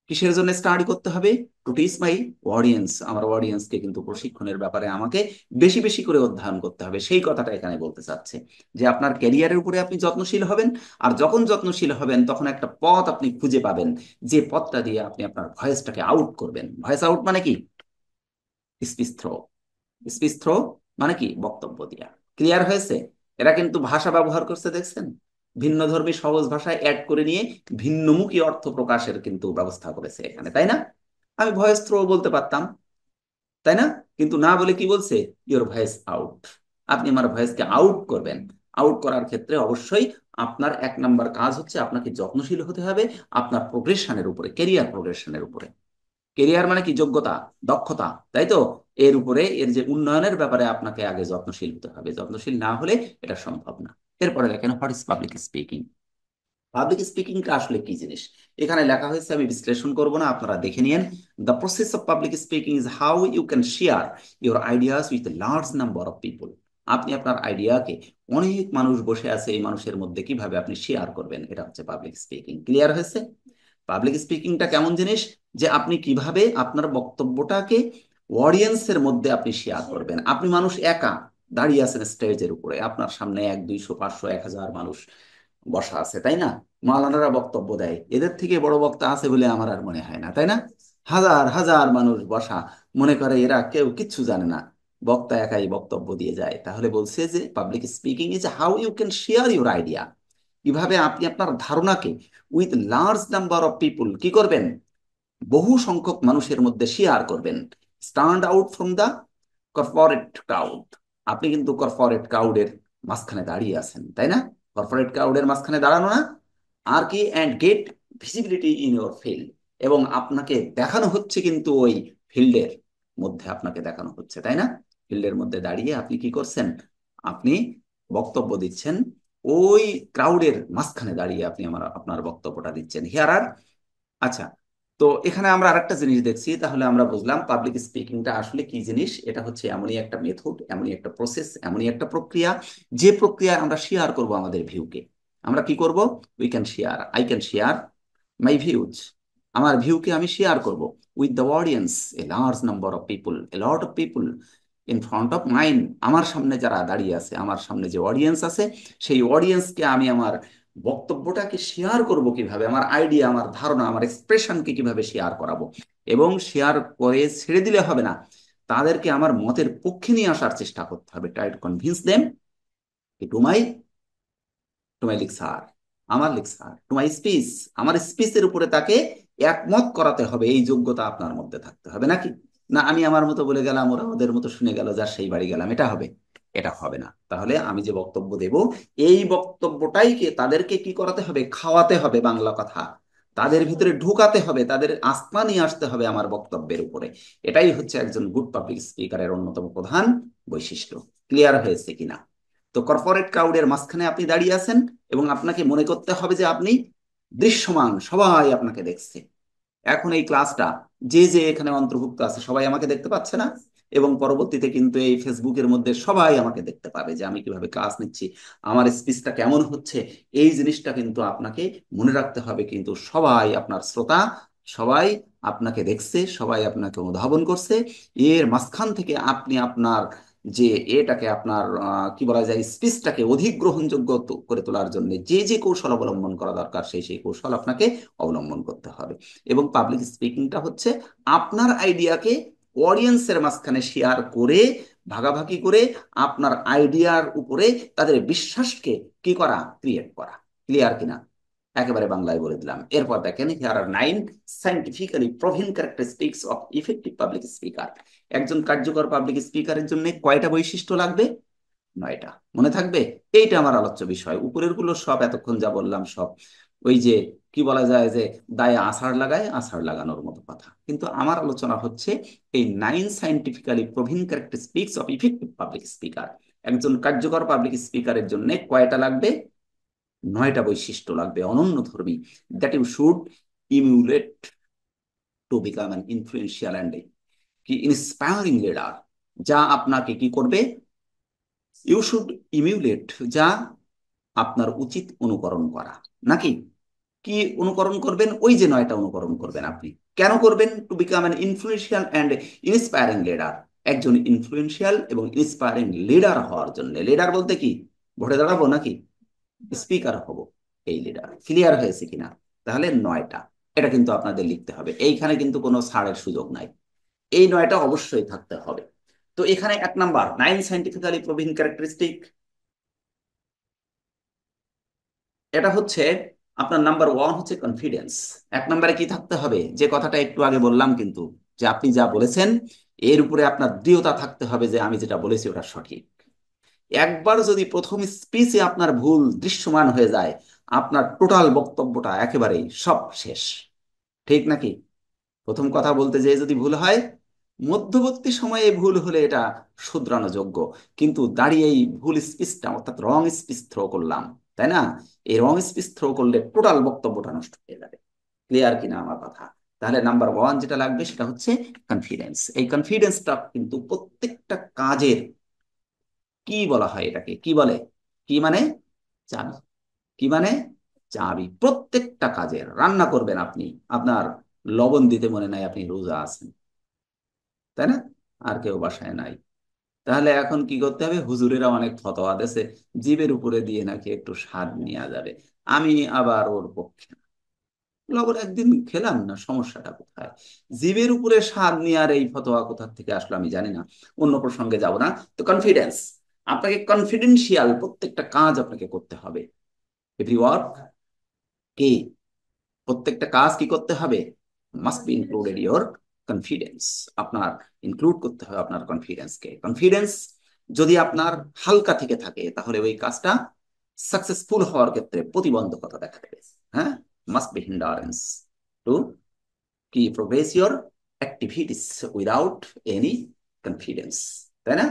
A: কিসের জন্য স্টাডি করতে হবে? টু টিচ মাই অডিয়েন্স, আমার অডিয়েন্সকে কিন্তু প্রশিক্ষণের ব্যাপারে আমাকে বেশি বেশি করে অধ্যয়ন করতে হবে। সেই কথাটা এখানে বলতে চাচ্ছে, যে আপনার ক্যারিয়ারের উপরে আপনি যত্নশীল হবেন, আর যখন যত্নশীল হবেন তখন একটা পথ আপনি খুঁজে পাবেন, যে পথটা দিয়ে আপনি আপনার ভয়েসটাকে আউট করবেন। ভয়েস আউট মানে কি? Speech throw. স্পিচ থ্রো মানে কি? বক্তব্য দিয়া। ক্লিয়ার হয়েছে? এরা কিন্তু ভাষা ব্যবহার করছে, দেখছেন? ভিন্ন ধর্মী সহজ ভাষায় অ্যাড করে নিয়ে ভিন্নমুখী অর্থ প্রকাশের কিন্তু ব্যবস্থা করেছে এখানে, তাই না? আমি ভয়েস থ্রো বলতে পারতাম, তাই না? কিন্তু না বলে কি বলছে, ইওর ভয়েস আউট। আপনি আমার ভয়েসকে আউট করবেন। আউট করার ক্ষেত্রে অবশ্যই আপনার এক নাম্বার কাজ হচ্ছে আপনাকে যত্নশীল হতে হবে আপনার প্রোগ্রেশনের উপরে, কেরিয়ার প্রোগ্রেশনের উপরে। কেরিয়ার মানে কি? যোগ্যতা, দক্ষতা, তাই তো? এর উপরে, এর যে উন্নয়নের ব্যাপারে আপনাকে আগে যত্নশীল হতে হবে। যত্নশীল না হলে এটা সম্ভব না। এরপরে দেখেন, what is public speaking. Public স্পিকিংটা আসলে কি জিনিস এখানে লেখা হয়েছে, আমি বিশ্লেষণ করব না, আপনারা দেখে নিন। The process of public speaking is how you can share your ideas with large number of people. আপনি আপনার আইডিয়াকে অনেক মানুষ বসে আছে এই মানুষের মধ্যে কিভাবে আপনি শেয়ার করবেন, এটা হচ্ছে পাবলিক স্পিকিং। ক্লিয়ার হয়েছে? পাবলিক স্পিকিংটা কেমন জিনিস, যে আপনি কিভাবে আপনার বক্তব্যটাকে অডিয়েন্সের মধ্যে আপনি শেয়ার করবেন। আপনি মানুষ একা দাঁড়িয়ে আছেন স্টেজের উপরে, আপনার সামনে 100, 200, 500, 1000 মানুষ বসা আছে, তাই না? মাওলানারা বক্তব্য দেয়, এদের থেকে বড় বক্তা আছে বলে আমার আর মনে হয় না, তাই না? হাজার হাজার মানুষ বসা, মনে করে এরা কেউ কিচ্ছু জানে না, বক্তা একাই বক্তব্য দিয়ে যায়। তাহলে বলছে যে public speaking is how you can share your idea, কিভাবে আপনি আপনার ধারণাকে with large number of people কি করবেন, বহু সংখ্যক মানুষের মধ্যে শেয়ার করবেন। Stand out from the corporate crowd. আপনি কিন্তু কর্পোরেট ক্রাউডের মাঝখানে দাঁড়িয়ে আছেন, তাই না? কর্পোরেট ক্রাউডের মাঝখানে দাঁড়ানো না, আর কি, and get visibility in your field. এবং আপনাকে দেখানো হচ্ছে কিন্তু ওই ফিল্ডের মধ্যে আপনাকে দেখানো হচ্ছে, তাই না? ফিল্ডের মধ্যে দাঁড়িয়ে আপনি কি করছেন, আপনি বক্তব্য দিচ্ছেন, ওই ক্রাউডের মাঝখানে দাঁড়িয়ে আপনি আপনার বক্তব্যটা দিচ্ছেন। হিয়ার আর, আচ্ছা, তো এখানে আমরা আরেকটা জিনিস দেখছি, তাহলে আমরা বুঝলাম পাবলিক স্পিকিংটা আসলে কি জিনিস। এটা হচ্ছে এমনই একটা মেথড, এমনই একটা প্রসেস, এমনই একটা প্রক্রিয়া, যে প্রক্রিয়ায় আমরা শেয়ার করব আমাদের ভিউকে। আমরা কি করব? We can share, I can share my views, আমার ভিউকে আমি শেয়ার করব with the audience, a large number of people, A lot of people in front of mine. আমার সামনে যারা দাঁড়িয়ে আছে, আমার সামনে যে অডিয়েন্স আছে, সেই অডিয়েন্সকে আমি আমার বক্তব্যটাকে শেয়ার করব কিভাবে, আমার আইডিয়া, আমার ধারণা, আমার এক্সপ্রেশনকে কিভাবে শেয়ার করাবো। এবং শেয়ার করে ছেড়ে দিলে হবে না, তাদেরকে আমার মতের পক্ষে নিয়ে আসার চেষ্টা করতে হবে। Try to convince them to my lecture, আমার লেকচার, টু মাই স্পিচ, আমার স্পিচের উপরে তাকে একমত করাতে হবে। এই যোগ্যতা আপনার মধ্যে থাকতে হবে, নাকি? না আমি আমার মতো বলে গেলাম, ওরা ওদের মতো শুনে গেল, যার সেই বাড়ি গেলাম, এটা হবে? এটা হবে না। তাহলে আমি যে বক্তব্য দেব, এই বক্তব্যটাই তাদেরকে কি করাতে হবে, খাওয়াতে হবে, বাংলা কথা, তাদের ভিতরে ঢুকাতে হবে, তাদের আস্থা নিয়ে আসতে হবে আমার বক্তব্যের উপরে। এটাই হচ্ছে একজন গুড পাবলিক স্পিকারের অন্যতম প্রধান বৈশিষ্ট্য। ক্লিয়ার হয়েছে কিনা? তো কর্পোরেট ক্রাউডের মাঝখানে আপনি দাঁড়িয়ে আছেন, এবং আপনাকে মনে করতে হবে যে আপনি দৃশ্যমান, সবাই আপনাকে দেখছে। এখন এই ক্লাসটা যে যে এখানে অন্তর্ভুক্ত আছে সবাই আমাকে দেখতে পাচ্ছে না? এবং পরবর্তীতে কিন্তু এই ফেসবুকের মধ্যে সবাই আমাকে দেখতে পাবে যে আমি কিভাবে ক্লাস নিচ্ছি, আমার স্পিচটা কেমন হচ্ছে। এই জিনিসটা কিন্তু আপনাকে মনে রাখতে হবে, কিন্তু সবাই আপনার শ্রোতা, সবাই আপনাকে দেখছে, সবাই আপনাকে অনুধাবন করছে। এর মাঝখান থেকে আপনি আপনার যে এটাকে আপনার কি বলা যায়, স্পিচটাকে অধিক গ্রহণযোগ্য করে তোলার জন্য যে যে কৌশল অবলম্বন করা দরকার, সেই সেই কৌশল আপনাকে অবলম্বন করতে হবে। এবং পাবলিক স্পিকিংটা হচ্ছে আপনার আইডিয়াকে অডিয়েন্সের মাঝখানে শেয়ার করে, ভাগাভাগি করে, আপনার আইডিয়ার উপরে তাদের বিশ্বাসকে কি করা, ক্রিয়েট করা। ক্লিয়ার কিনা? একেবারে বাংলায় বলে দিলাম। এরপর দেখেন, here are 9 scientifically proven characteristics of effective public speaker. একজন কার্যকর পাবলিক স্পিকারের জন্য কয়টা বৈশিষ্ট্য লাগবে? 9টা। মনে থাকবে? এইটা আমার আলোচ্য বিষয়। উপরের গুলো সব এতক্ষণ যা বললাম সব ওই যে কি বলা যায়, যে দায়ে আষাঢ় লাগায়, আষাঢ় লাগানোর মতো কথা। কিন্তু আমার আলোচনা হচ্ছে এই 9 scientifically proven characteristics of effective public speaker. একজন কার্যকর পাবলিক স্পিকারের জন্য কয়টা লাগবে? 9টা বৈশিষ্ট্য লাগবে, অনন্যধর্মী। That you should emulate to become an influential and কি ইন্সপায়ারিং লিডার। যা আপনাকে কি করবে? ইউ শুড ইমিউলেট, যা আপনার উচিত অনুকরণ করা, নাকি? কি অনুকরণ করবেন? ওই যে 9টা অনুকরণ করবেন আপনি। কেন করবেন? Two become an influential and inspiring leader. একজন ইনফ্লুয়েন্সিয়াল এবং ইন্সপায়ারিং লিডার হওয়ার জন্য। লিডার বলতে কি, ভোটে দাঁড়াবো নাকি? স্পিকার হব, এই লিডার। ক্লিয়ার হয়েছে কিনা? তাহলে 9টা, এটা কিন্তু আপনাদের লিখতে হবে, এইখানে কিন্তু কোনো ছাড়ের সুযোগ নাই, এই 9টা অবশ্যই থাকতে হবে। তো এখানে 1 নাম্বার 9 সাইন্টিফিক্যালি প্রুভেন ক্যারেক্টারিস্টিক, এটা হচ্ছে আপনার নাম্বার 1 হচ্ছে কনফিডেন্স। 1 নম্বরে কি থাকতে হবে, যে কথাটা একটু আগে বললাম, কিন্তু যে আপনি যা বলেছেন এর উপরে আপনার দৃঢ়তা থাকতে হবে যে আমি যেটা বলেছি ওটা সঠিক। একবার যদি প্রথম স্পিচে আপনার ভুল দৃশ্যমান হয়ে যায়, আপনার টোটাল বক্তব্যটা একেবারেই সব শেষ। ঠিক নাকি? প্রথম কথা বলতে যেয়ে যদি ভুল হয়, মধ্যবর্তী সময়ে ভুল হলে এটা শুধরানো যোগ্য, কিন্তু দাঁড়িয়েই ভুল স্পিচটা অর্থাৎ রং স্পিচ থ্রো করলাম, তাই না? এই রং স্পিচ থ্রো করলে টোটাল বক্তব্যটা নষ্ট হয়ে যাবে। ক্লিয়ার কিনা আমার কথা? তাহলে নাম্বার ওয়ান যেটা লাগবে সেটা হচ্ছে কনফিডেন্স। এই কনফিডেন্সটা কিন্তু প্রত্যেকটা কাজের কি বলা হয়, এটাকে কি বলে? কি মানে? চাবি। কি মানে? চাবি। প্রত্যেকটা কাজের। রান্না করবেন আপনি, আপনার লবণ দিতে মনে নাই, আপনি রোজা আছেন, তাই না? আর কেউ বাসায় নাই, তাহলে এখন কি করতে হবে? হুজুরেরা অনেক ফতোয়া দেছে জিভের উপরে দিয়ে নাকি একটু স্বাদ নেওয়া যাবে। আমি আবার ওর পক্ষে না। লবণ একদিন খেলাম না, সমস্যাটা কোথায়? জিভের উপরে স্বাদ নেওয়ার এই ফতোয়া কোথা থেকে আসলো আমি জানি না, অন্য প্রসঙ্গে যাব না। তো কনফিডেন্স, আপনাকে কনফিডেন্সিয়াল প্রত্যেকটা কাজ আপনাকে করতে হবে। এভরি ওয়ার্ক, কি প্রত্যেকটা কাজ কি করতে হবে? Must be included your confidence. আপনার ইনক্লুড করতে হবে আপনার কনফিডেন্সকে। কনফিডেন্স যদি আপনার হালকা থেকে থাকে তাহলে ওই কাজটা সাকসেসফুল হওয়ার ক্ষেত্রে প্রতিবন্ধকতা দেখা দেবে। হ্যাঁ, মাস্ট বি হিন্ডারেন্স টু কি progress your activities without any confidence, তাই না?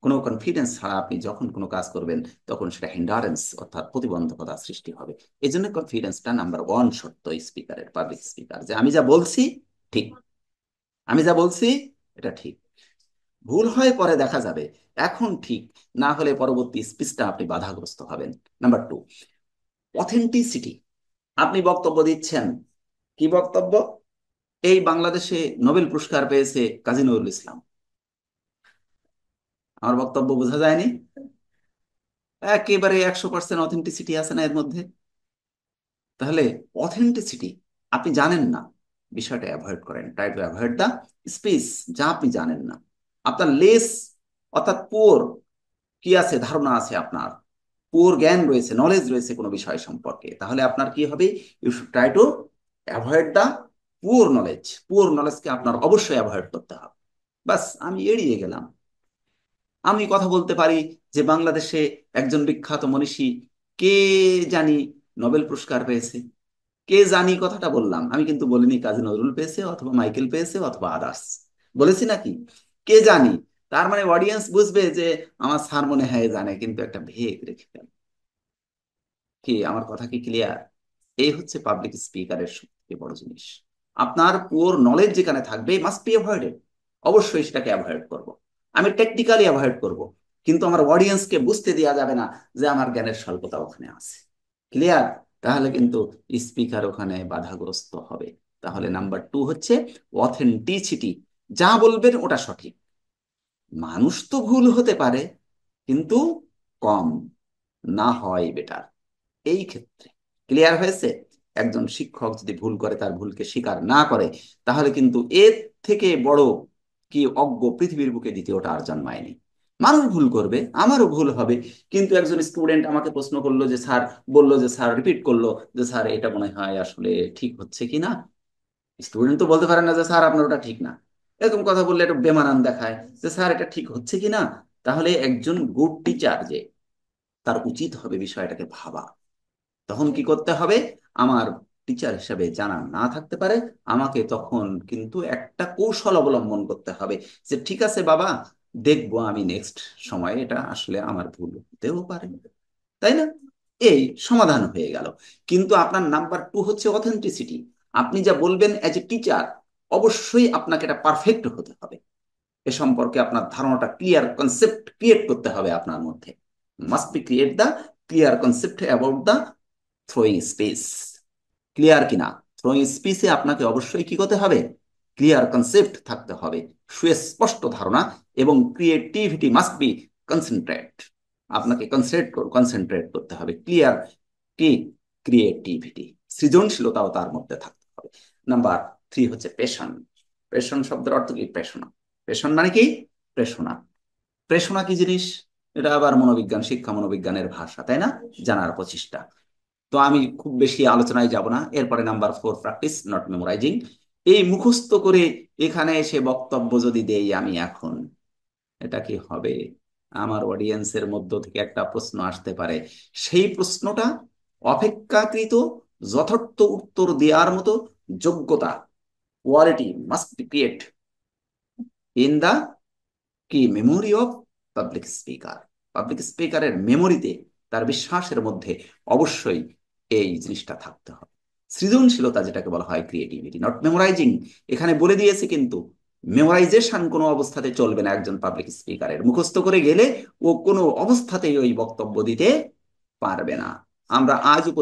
A: কোনো কনফিডেন্স ছাড়া আপনি যখন কোনো কাজ করবেন তখন সেটা হিন্ডারেন্স অর্থাৎ প্রতিবন্ধকতা সৃষ্টি হবে। এই জন্য কনফিডেন্সটা নাম্বার ওয়ান শর্ত স্পিকারের, পাবলিক স্পিকার, যে আমি যা বলছি ঠিক, আমি যা বলছি এটা ঠিক। ভুল হয় পরে দেখা যাবে, এখন ঠিক না হলে পরবর্তী স্পিচটা আপনি বাধাগ্রস্ত হবেন। Number two, authenticity. আপনি বক্তব্য দিচ্ছেন, কি বক্তব্য? এই বাংলাদেশে নোবেল পুরস্কার পেয়েছে কাজী নজরুল ইসলাম। আমার বক্তব্য বোঝা যায়নি? একেবারে 100% অথেন্টিসিটি আছে না এর মধ্যে? তাহলে অথেন্টিসিটি আপনি জানেন না, বিষয়টা অ্যাভয়েড করেন। Try to avoid the speech যা আপনি জানেন না। আপনার লেস অর্থাৎ পুয়ার কি আছে, ধারণা আছে আপনার, পুয়ার জ্ঞান রয়েছে, নলেজ রয়েছে কোনো বিষয় সম্পর্কে, তাহলে আপনার কি হবে? You should try to avoid the poor knowledge. Poor নলেজকে আপনার অবশ্যই অ্যাভয়েড করতে হবে। বাস, আমি এড়িয়ে গেলাম। আমি কথা বলতে পারি যে বাংলাদেশে একজন বিখ্যাত মনীষী কে জানি নোবেল পুরস্কার পেয়েছে। কে জানি কথাটা বললাম, আমি কিন্তু বলিনি কাজী নজরুল পেয়েছে অথবা মাইকেল পেয়েছে অথবা আদার্স। বলেছি নাকি? কে জানি। তার মানে অডিয়েন্স বুঝবে যে আমার স্যার মনে হয় জানে, কিন্তু একটা ভেগ রেখে দেন। কি আমার কথা কি ক্লিয়ার? এই হচ্ছে পাবলিক স্পিকারের সবথেকে বড় জিনিস। আপনার পুওর নলেজ যেখানে থাকবে মাস্ট বি অ্যাভয়েডেড। অবশ্যই সেটাকে অ্যাভয়েড করব। আমি টেকনিক্যালি অ্যাভয়েড করব, কিন্তু আমার অডিয়েন্সকে বুঝতে দেওয়া যাবে না যে আমার জ্ঞানের স্বল্পতা ওখানে আছে। ক্লিয়ার? তাহলে কিন্তু স্পিকার ওখানে বাধাগ্রস্ত হবে। তাহলে নাম্বার টু হচ্ছে অথেন্টিসিটি। যা বলবেন ওটা সঠিক। মানুষ তো ভুল হতে পারে, কিন্তু কম না হয় বেটার এই ক্ষেত্রে। ক্লিয়ার হয়েছে? একজন শিক্ষক যদি ভুল করে, তার ভুলকে স্বীকার না করে, তাহলে কিন্তু এর থেকে বড় কি অজ্ঞ পৃথিবীর বুকে দ্বিতীয়টা আর জন্মায়নি। মানুষ ভুল করবে, আমারও ভুল হবে, কিন্তু একজন স্টুডেন্ট আমাকে প্রশ্ন করলো যে স্যার, বললো যে স্যার, রিপিট করলো যে স্যার এটা মনে হয় আসলে ঠিক হচ্ছে কি না। স্টুডেন্ট তো বলতে পারে না যে স্যার আপনার ওটা ঠিক না। এরকম কথা বললে একটু বেমানান দেখায় যে স্যার এটা ঠিক হচ্ছে কি না। তাহলে একজন গুড টিচার যে, তার উচিত হবে বিষয়টাকে ভাবা। তখন কি করতে হবে? আমার টিচার হিসেবে জানা না থাকতে পারে, আমাকে তখন কিন্তু একটা কৌশল অবলম্বন করতে হবে যে ঠিক আছে বাবা, দেখবো আমি নেক্সট সময়ে, এটা আসলে আমার ভুল হতেও পারে, তাই না? এই সমাধান হয়ে গেল। কিন্তু আপনার নাম্বার টু হচ্ছে অথেন্টিসিটি। আপনি যা বলবেন অ্যাজ এ টিচার, অবশ্যই আপনাকে এটা পারফেক্ট হতে হবে। এ সম্পর্কে আপনার ধারণাটা ক্লিয়ার কনসেপ্ট ক্রিয়েট করতে হবে আপনার মধ্যে। Must be create the clear concept about the throwing space. Clear কিনা? থ্রোয়িং স্পেসে আপনাকে অবশ্যই কি করতে হবে? ক্লিয়ার কনসেপ্ট থাকতে হবে, সুস্পষ্ট ধারণা, এবং ক্রিয়েটিভিটি মাস্ট বি কনসেন্ট্রেট। আপনাকে কনসেন্ট্রেট করতে হবে। ক্লিয়ার কি? ক্রিয়েটিভিটি, সৃজনশীলতাও তার মধ্যে থাকতে হবে। নাম্বার থ্রি হচ্ছে পেশন। পেশন শব্দের অর্থ কি? প্রেষণা। পেশন মানে কি? প্রেষণা। প্রেষণা কি জিনিস? এটা আবার মনোবিজ্ঞান, শিক্ষা মনোবিজ্ঞানের ভাষা, তাই না? জানার প্রচেষ্টা। তো আমি খুব বেশি আলোচনায় যাব না। এরপরে number four, practice not memorising. এই মুখস্থ করে এখানে এসে বক্তব্য যদি দেই আমি এখন, এটা কি হবে? আমার অডিয়েন্সের মধ্য থেকে একটা প্রশ্ন আসতে পারে, সেই প্রশ্নটা অপেক্ষাকৃত যথার্থ উত্তর দেওয়ার মতো যোগ্যতা, quality must be create in the কি memory of public speaker. Public স্পিকারের মেমোরিতে তার বিশ্বাসের মধ্যে অবশ্যই এই জিনিসটা থাকতে হবে। সৃজনশীলতা যেটাকে বলা হয় ক্রিয়েটিভিটি, নট মেমোরাইজিং। এখানে বলে দিয়েছে কিন্তু মেমোরাইজেশন কোনো অবস্থাতে চলবে না একজন পাবলিক স্পিকারের। মুখস্থ করে গেলে ও কোনো অবস্থাতেই ওই বক্তব্য দিতে পারবে না। আমরা আজও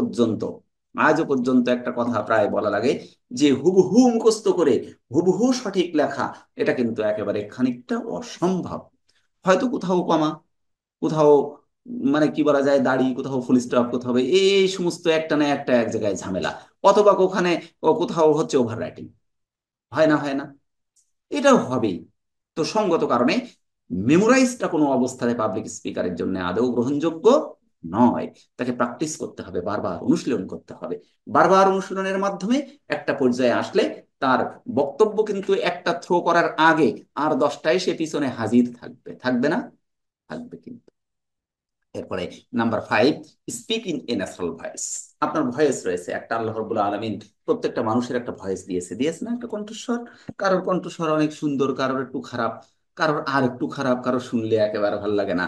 A: পর্যন্ত একটা কথা প্রায় বলা লাগে যে হুবহু মুখস্থ করে হুবহু সঠিক লেখা, এটা কিন্তু একেবারে খানিকটা অসম্ভব। হয়তো কোথাও কমা, কোথাও মানে কি বলা যায় দাড়ি, কোথাও ফুল স্টপ, কোথাও এই সমস্ত একটা না একটা এক জায়গায় ঝামেলা, অথবা ওখানে কোথাও হচ্ছে ওভার রাইটিং। হয় না, এটাও হবেই। তো সঙ্গত কারণে মেমোরাইজটা কোনো অবস্থায় পাবলিক স্পিকারের জন্য আদৌ গ্রহণযোগ্য নয়। তাকে প্র্যাকটিস করতে হবে, বারবার অনুশীলন করতে হবে। বারবার অনুশীলনের মাধ্যমে একটা পর্যায়ে আসলে তার বক্তব্য কিন্তু একটা থ্রো করার আগে আর 10টাই সে পিছনে হাজির থাকবে, থাকবে না? থাকবে কিন্তু। এরপরে number 5, speak in a natural voice. আপনার ভয়েস রয়েছে একটা, আল্লাহ রাব্বুল আলামিন প্রত্যেকটা মানুষের একটা ভয়েস দিয়েছে না একটা কণ্ঠস্বর। কারোর কণ্ঠস্বর অনেক সুন্দর, কারোর একটু খারাপ, কারোর আর একটু খারাপ, কারোর শুনলে একেবারে ভালো লাগে না।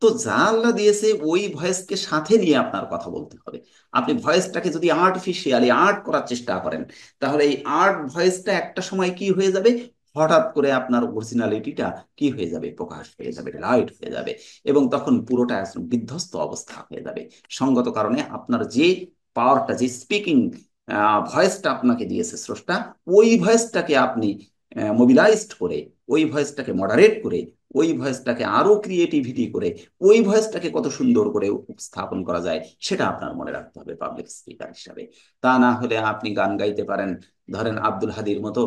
A: তো যা আল্লাহ দিয়েছে ওই ভয়েসকে সাথে নিয়ে আপনার কথা বলতে হবে। আপনি ভয়েসটাকে যদি আর্টিফিশিয়ালি আর্ট করার চেষ্টা করেন, তাহলে এই আর্ট ভয়েসটা একটা সময় কি হয়ে যাবে, হঠাৎ করে আপনার অরিজিনালিটিটা কি হয়ে যাবে, প্রকাশ হয়ে যাবে, লাইট হয়ে যাবে। এবং তখন পুরোটা একদম বিধ্বস্ত অবস্থা হয়ে যাবে। সঙ্গত কারণে আপনার যে পাওয়ারটা, যে স্পিকিং ভয়েসটা আপনাকে দিয়েছে স্রষ্টা, ওই ভয়েসটাকে আপনি মোবিলাইজড করে, ওই ভয়েসটাকে মডারেট করে, ওই ভয়েসটাকে আরো ক্রিয়েটিভিটি করে, ওই ভয়েসটাকে কত সুন্দর করে উপস্থাপন করা যায় সেটা আপনার মনে রাখতে হবে পাবলিক স্পিকার হিসাবে। তা না হলে আপনি গান গাইতে পারেন, ধরেন আব্দুল হাদির মতো,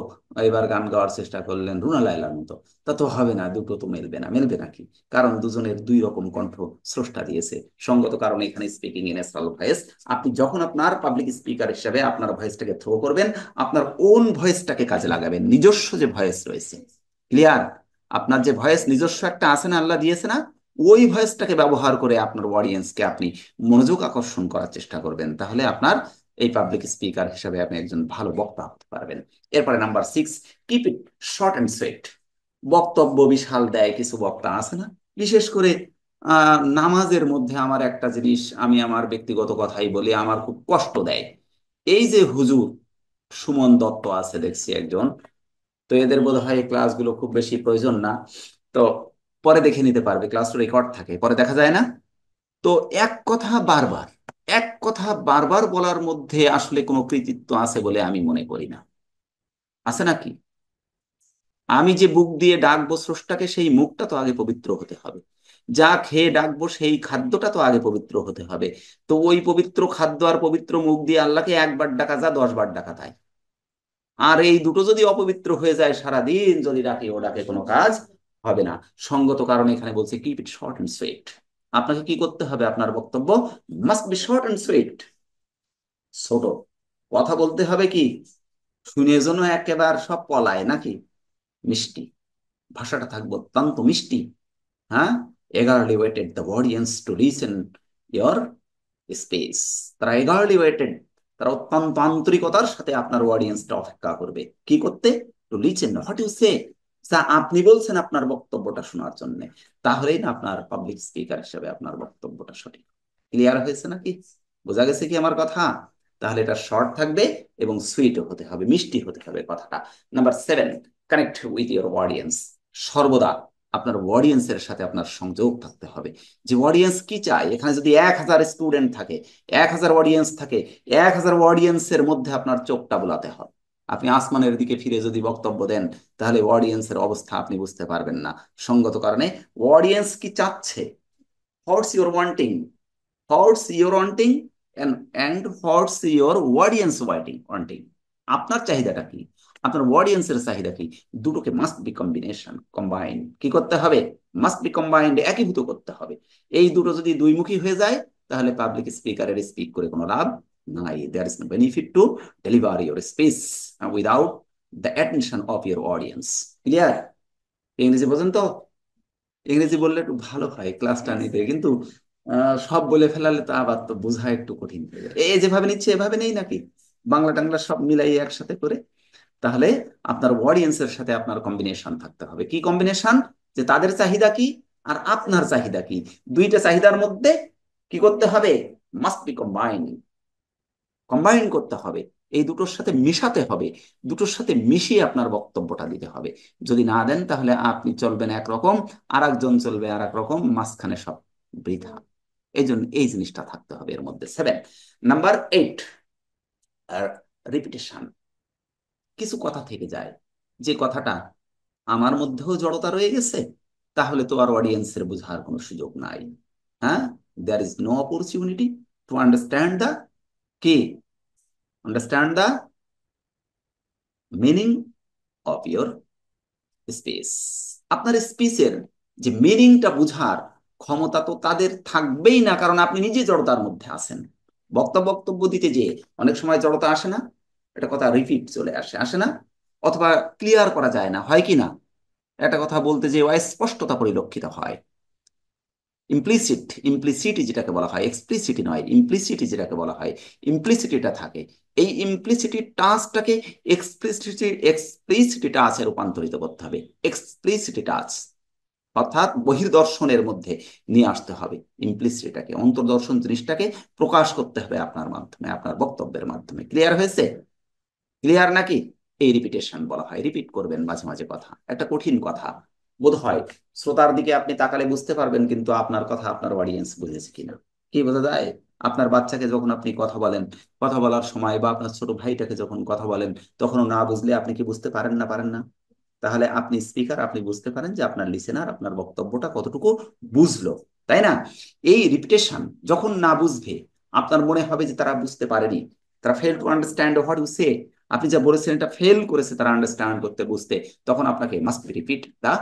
A: এবার গান গাওয়ার চেষ্টা করলেন রুনা লায়লার মতো, তা তো হবে না, দুটো তো মেলবে না। মেলবে নাকি? কারণ দুজনের দুই রকম কণ্ঠ স্রষ্টা দিয়েছে। সঙ্গত কারণে এখানে স্পিকিং ইন ন্যাচারাল ভয়েস, আপনি যখন আপনার পাবলিক স্পিকার হিসাবে আপনার ভয়েসটাকে থ্রো করবেন, আপনার ওন ভয়েসটাকে কাজে লাগাবেন, নিজস্ব যে ভয়েস রয়েছে। ক্লিয়ার? আপনার যে ভয়েস নিজস্ব একটা আছে না, আল্লাহ দিয়েছে না, ওই ভয়েসটাকে ব্যবহার করে আপনার অডিয়েন্সকে আপনি মনোযোগ আকর্ষণ করার চেষ্টা করবেন। তাহলে আপনার এই পাবলিক স্পিকার হিসাবে আপনি একজন ভালো বক্তা হতে পারবেন। এরপরে number 6, keep it short and sweet. বক্তব্য বিশাল দেয় কিছু বক্তা আছে না, বিশেষ করে নামাজের মধ্যে আমার একটা জিনিস, আমি আমার ব্যক্তিগত কথাই বলি, আমার খুব কষ্ট দেয়। এই যে হুজুর সুমন দত্ত আছে দেখছি একজন, তো এদের বোধ হয় ক্লাসগুলো খুব বেশি প্রয়োজন না, তো পরে দেখে নিতে পারবে, ক্লাস রেকর্ড থাকে, পরে দেখা যায় না। তো এক কথা বারবার, এক কথা বারবার বলার মধ্যে আসলে কোনো কৃতিত্ব আছে বলে আমি মনে করি না। আছে নাকি? আমি যে মুখ দিয়ে ডাকবো স্রষ্টাকে, সেই মুখটা তো আগে পবিত্র হতে হবে। যা খেয়ে ডাকবো সেই খাদ্যটা তো আগে পবিত্র হতে হবে। তো ওই পবিত্র খাদ্য আর পবিত্র মুখ দিয়ে আল্লাহকে একবার ডাকা যা 10বার ডাকা তাই। আর এই দুটো যদি অপবিত্র হয়ে যায়, সারাদিন যদি ডাকে ও ডাকে, কোনো কাজ হবে না। সঙ্গত কারণে এখানে বলছে keep it short and sweet. আপনাকে কি করতে হবে, আপনার বক্তব্য must be short and sweet. ছোট কথা বলতে হবে, কি শুনে যেন একেবারে সব পলায় নাকি, মিষ্টি ভাষাটা থাকবে অত্যন্ত মিষ্টি। হ্যাঁ, eagerly waited the audience to listen your speech। তারা eagerly waited, তারা অত্যন্ত আন্তরিকতার সাথে আপনার অডিয়েন্সটা অপেক্ষা করবে কি করতে, টু লিসেন হোয়াট ইউ সে, যা আপনি বলছেন আপনার বক্তব্যটা শোনার জন্য। তাহলেই না আপনার পাবলিক স্পিকার হিসেবে আপনার বক্তব্যটা সঠিক। ক্লিয়ার হয়েছে নাকি? বোঝা গেছে কি আমার কথা? তাহলে এটা শর্ট থাকবে এবং সুইটও হতে হবে, মিষ্টি হতে হবে কথাটা। Number 7, connect with your audience. সর্বদা আপনার অডিয়েন্সের সাথে আপনার সংযোগ থাকতে হবে। যে অডিয়েন্স কি চায়, এখানে যদি 1000 স্টুডেন্ট থাকে, 1000 অডিয়েন্স থাকে, 1000 অডিয়েন্সের মধ্যে আপনার চোখটা বোলাতে হবে। আপনি আসমানের দিকে ফিরে যদি বক্তব্য দেন, তাহলে অডিয়েন্সের অবস্থা আপনি বুঝতে পারবেন না। সঙ্গত কারণে অডিয়েন্স কি চাচ্ছে, what's your wanting, what's your wanting and what's your audience wanting. আপনার চাহিদাটা কি, আপনার অডিয়েন্সের চাহিদা কি, দুটোকে মাস্ট বি কম্বিনেশন, কম্বাইন্ড কি করতে হবে, মাস্ট বি কম্বাইন্ড, একীভূত করতে হবে। এই দুটো যদি দুইমুখী হয়ে যায়, তাহলে পাবলিক স্পিকারের স্পিক করে কোনো লাভ নাই। There is no benefit to deliver your speech without the attention of your audience. Clear? ইংরেজি বোঝেন তো? ইংরেজি বললে একটু ভালো হয় ক্লাসটা নিতে, কিন্তু সব বলে ফেলালে তো আবার তো বোঝা একটু কঠিন হয়ে যায়। এই যেভাবে নিচ্ছে এভাবে নেই নাকি, বাংলা টাংলা সব মিলাই একসাথে করে। তাহলে আপনার অডিয়েন্সের সাথে আপনার কম্বিনেশন থাকতে হবে। কি কম্বিনেশন? যে তাদের চাহিদা কি আর আপনার চাহিদা কি, দুইটা চাহিদার মধ্যে কি করতে হবে? মাস্ট বি কম্বাইন, কম্বাইন করতে হবে, এই দুটোর সাথে মিশাতে হবে, দুটোর সাথে মিশিয়ে আপনার বক্তব্যটা দিতে হবে। যদি না দেন তাহলে আপনি চলবেন একরকম, আর একজন চলবে আর এক রকম, মাঝখানে সব বৃথা। এই জন্য এই জিনিসটা থাকতে হবে এর মধ্যে। 7, নাম্বার 8, রিপিটেশন। কিছু কথা থেকে যায়, যে কথাটা আমার মধ্যেও জড়তা রয়ে গেছে, তাহলে তো আর অডিয়েন্সের বোঝার কোনো সুযোগ নাই। হ্যাঁ, there is no opportunity to understand the, কি, understand the meaning of your space. আপনার স্পিচের যে মিনিংটা বুঝার ক্ষমতা তো তাদের থাকবেই না, কারণ আপনি নিজে জড়তার মধ্যে আছেন। বক্তব্য দিতে যে অনেক সময় জড়তা আসে না, এটা কথা রিপিট চলে আসে, আসে না, অথবা ক্লিয়ার করা যায় না, হয় কি না? একটা কথা বলতে যে অস্পষ্টতা পরিলক্ষিত হয়। ইমপ্লিসিটি যেটাকে বলা হয়, এক্সপ্লিসিটি নয়, ইমপ্লিসিটি যেটাকে বলা হয়, ইমপ্লিসিটিটা থাকে। এই ইমপ্লিসিটি টাচটাকে এক্সপ্লিসিটি টাচে রূপান্তরিত করতে হবে। এক্সপ্লিসিটি টাচ অর্থাৎ বহির্দর্শনের মধ্যে নিয়ে আসতে হবে ইমপ্লিসিটিটাকে, অন্তর্দর্শন জিনিসটাকে প্রকাশ করতে হবে আপনার মাধ্যমে, আপনার বক্তব্যের মাধ্যমে। ক্লিয়ার হয়েছে? ক্লিয়ার নাকি? এই রিপিটেশন বলা হয়। রিপিট করবেন মাঝে মাঝে কথা, একটা কঠিন কথা বোধ হয় শ্রোতার দিকে আপনি তাকালে বুঝতে পারবেন, কিন্তু আপনার কথা আপনার অডিয়েন্স বুঝেছে কিনা। কি বোঝা যায়? আপনার বাচ্চাকে যখন আপনি কথা বলেন, কথা বলার সময়, বা আপনার ছোট ভাইটাকে যখন কথা বলেন, তখনও না বুঝলে আপনি কি বুঝতে পারেন না? পারেন না? তাহলে আপনি স্পিকার, আপনি বুঝতে পারেন যে আপনার লিসেনার আপনার বক্তব্যটা কতটুকু বুঝলো, তাই না? এই রিপিটেশন যখন না বুঝবে, আপনার মনে হবে যে তারা বুঝতে পারেনি, তারা fail to understand what you say, আপনি যা বলেছেন এটা ফেল করেছে তারা আন্ডারস্ট্যান্ড করতে, বুঝতে, তখন আপনাকে মাস্ট বি রিপিট দা,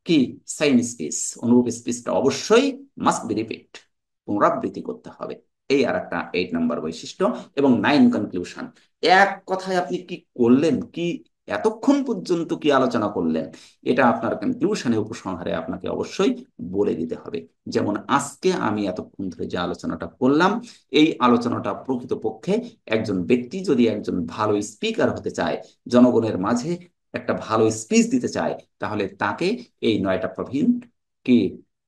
A: কি, সেম স্পিচ, অনুরূপ স্পিচটা অবশ্যই মাস্ট বি রিপিট, পুনরাবৃত্তি করতে হবে। এই আর একটা 8 নম্বর বৈশিষ্ট্য। এবং 9, কনক্লুশন। এক কথায় আপনি কি করলেন, কি এতক্ষণ পর্যন্ত কি আলোচনা করলেন, এটা আপনার কনক্লুশনে, উপসংহারে আপনাকে অবশ্যই বলে দিতে হবে। যেমন আজকে আমি এতক্ষণ ধরে যে আলোচনাটা করলাম, এই আলোচনাটা প্রকৃতপক্ষে একজন ব্যক্তি যদি একজন ভালো স্পিকার হতে চায়, জনগণের মাঝে একটা ভালো স্পিচ দিতে চায়, তাহলে তাকে এই 9টা প্রবীণ, কি,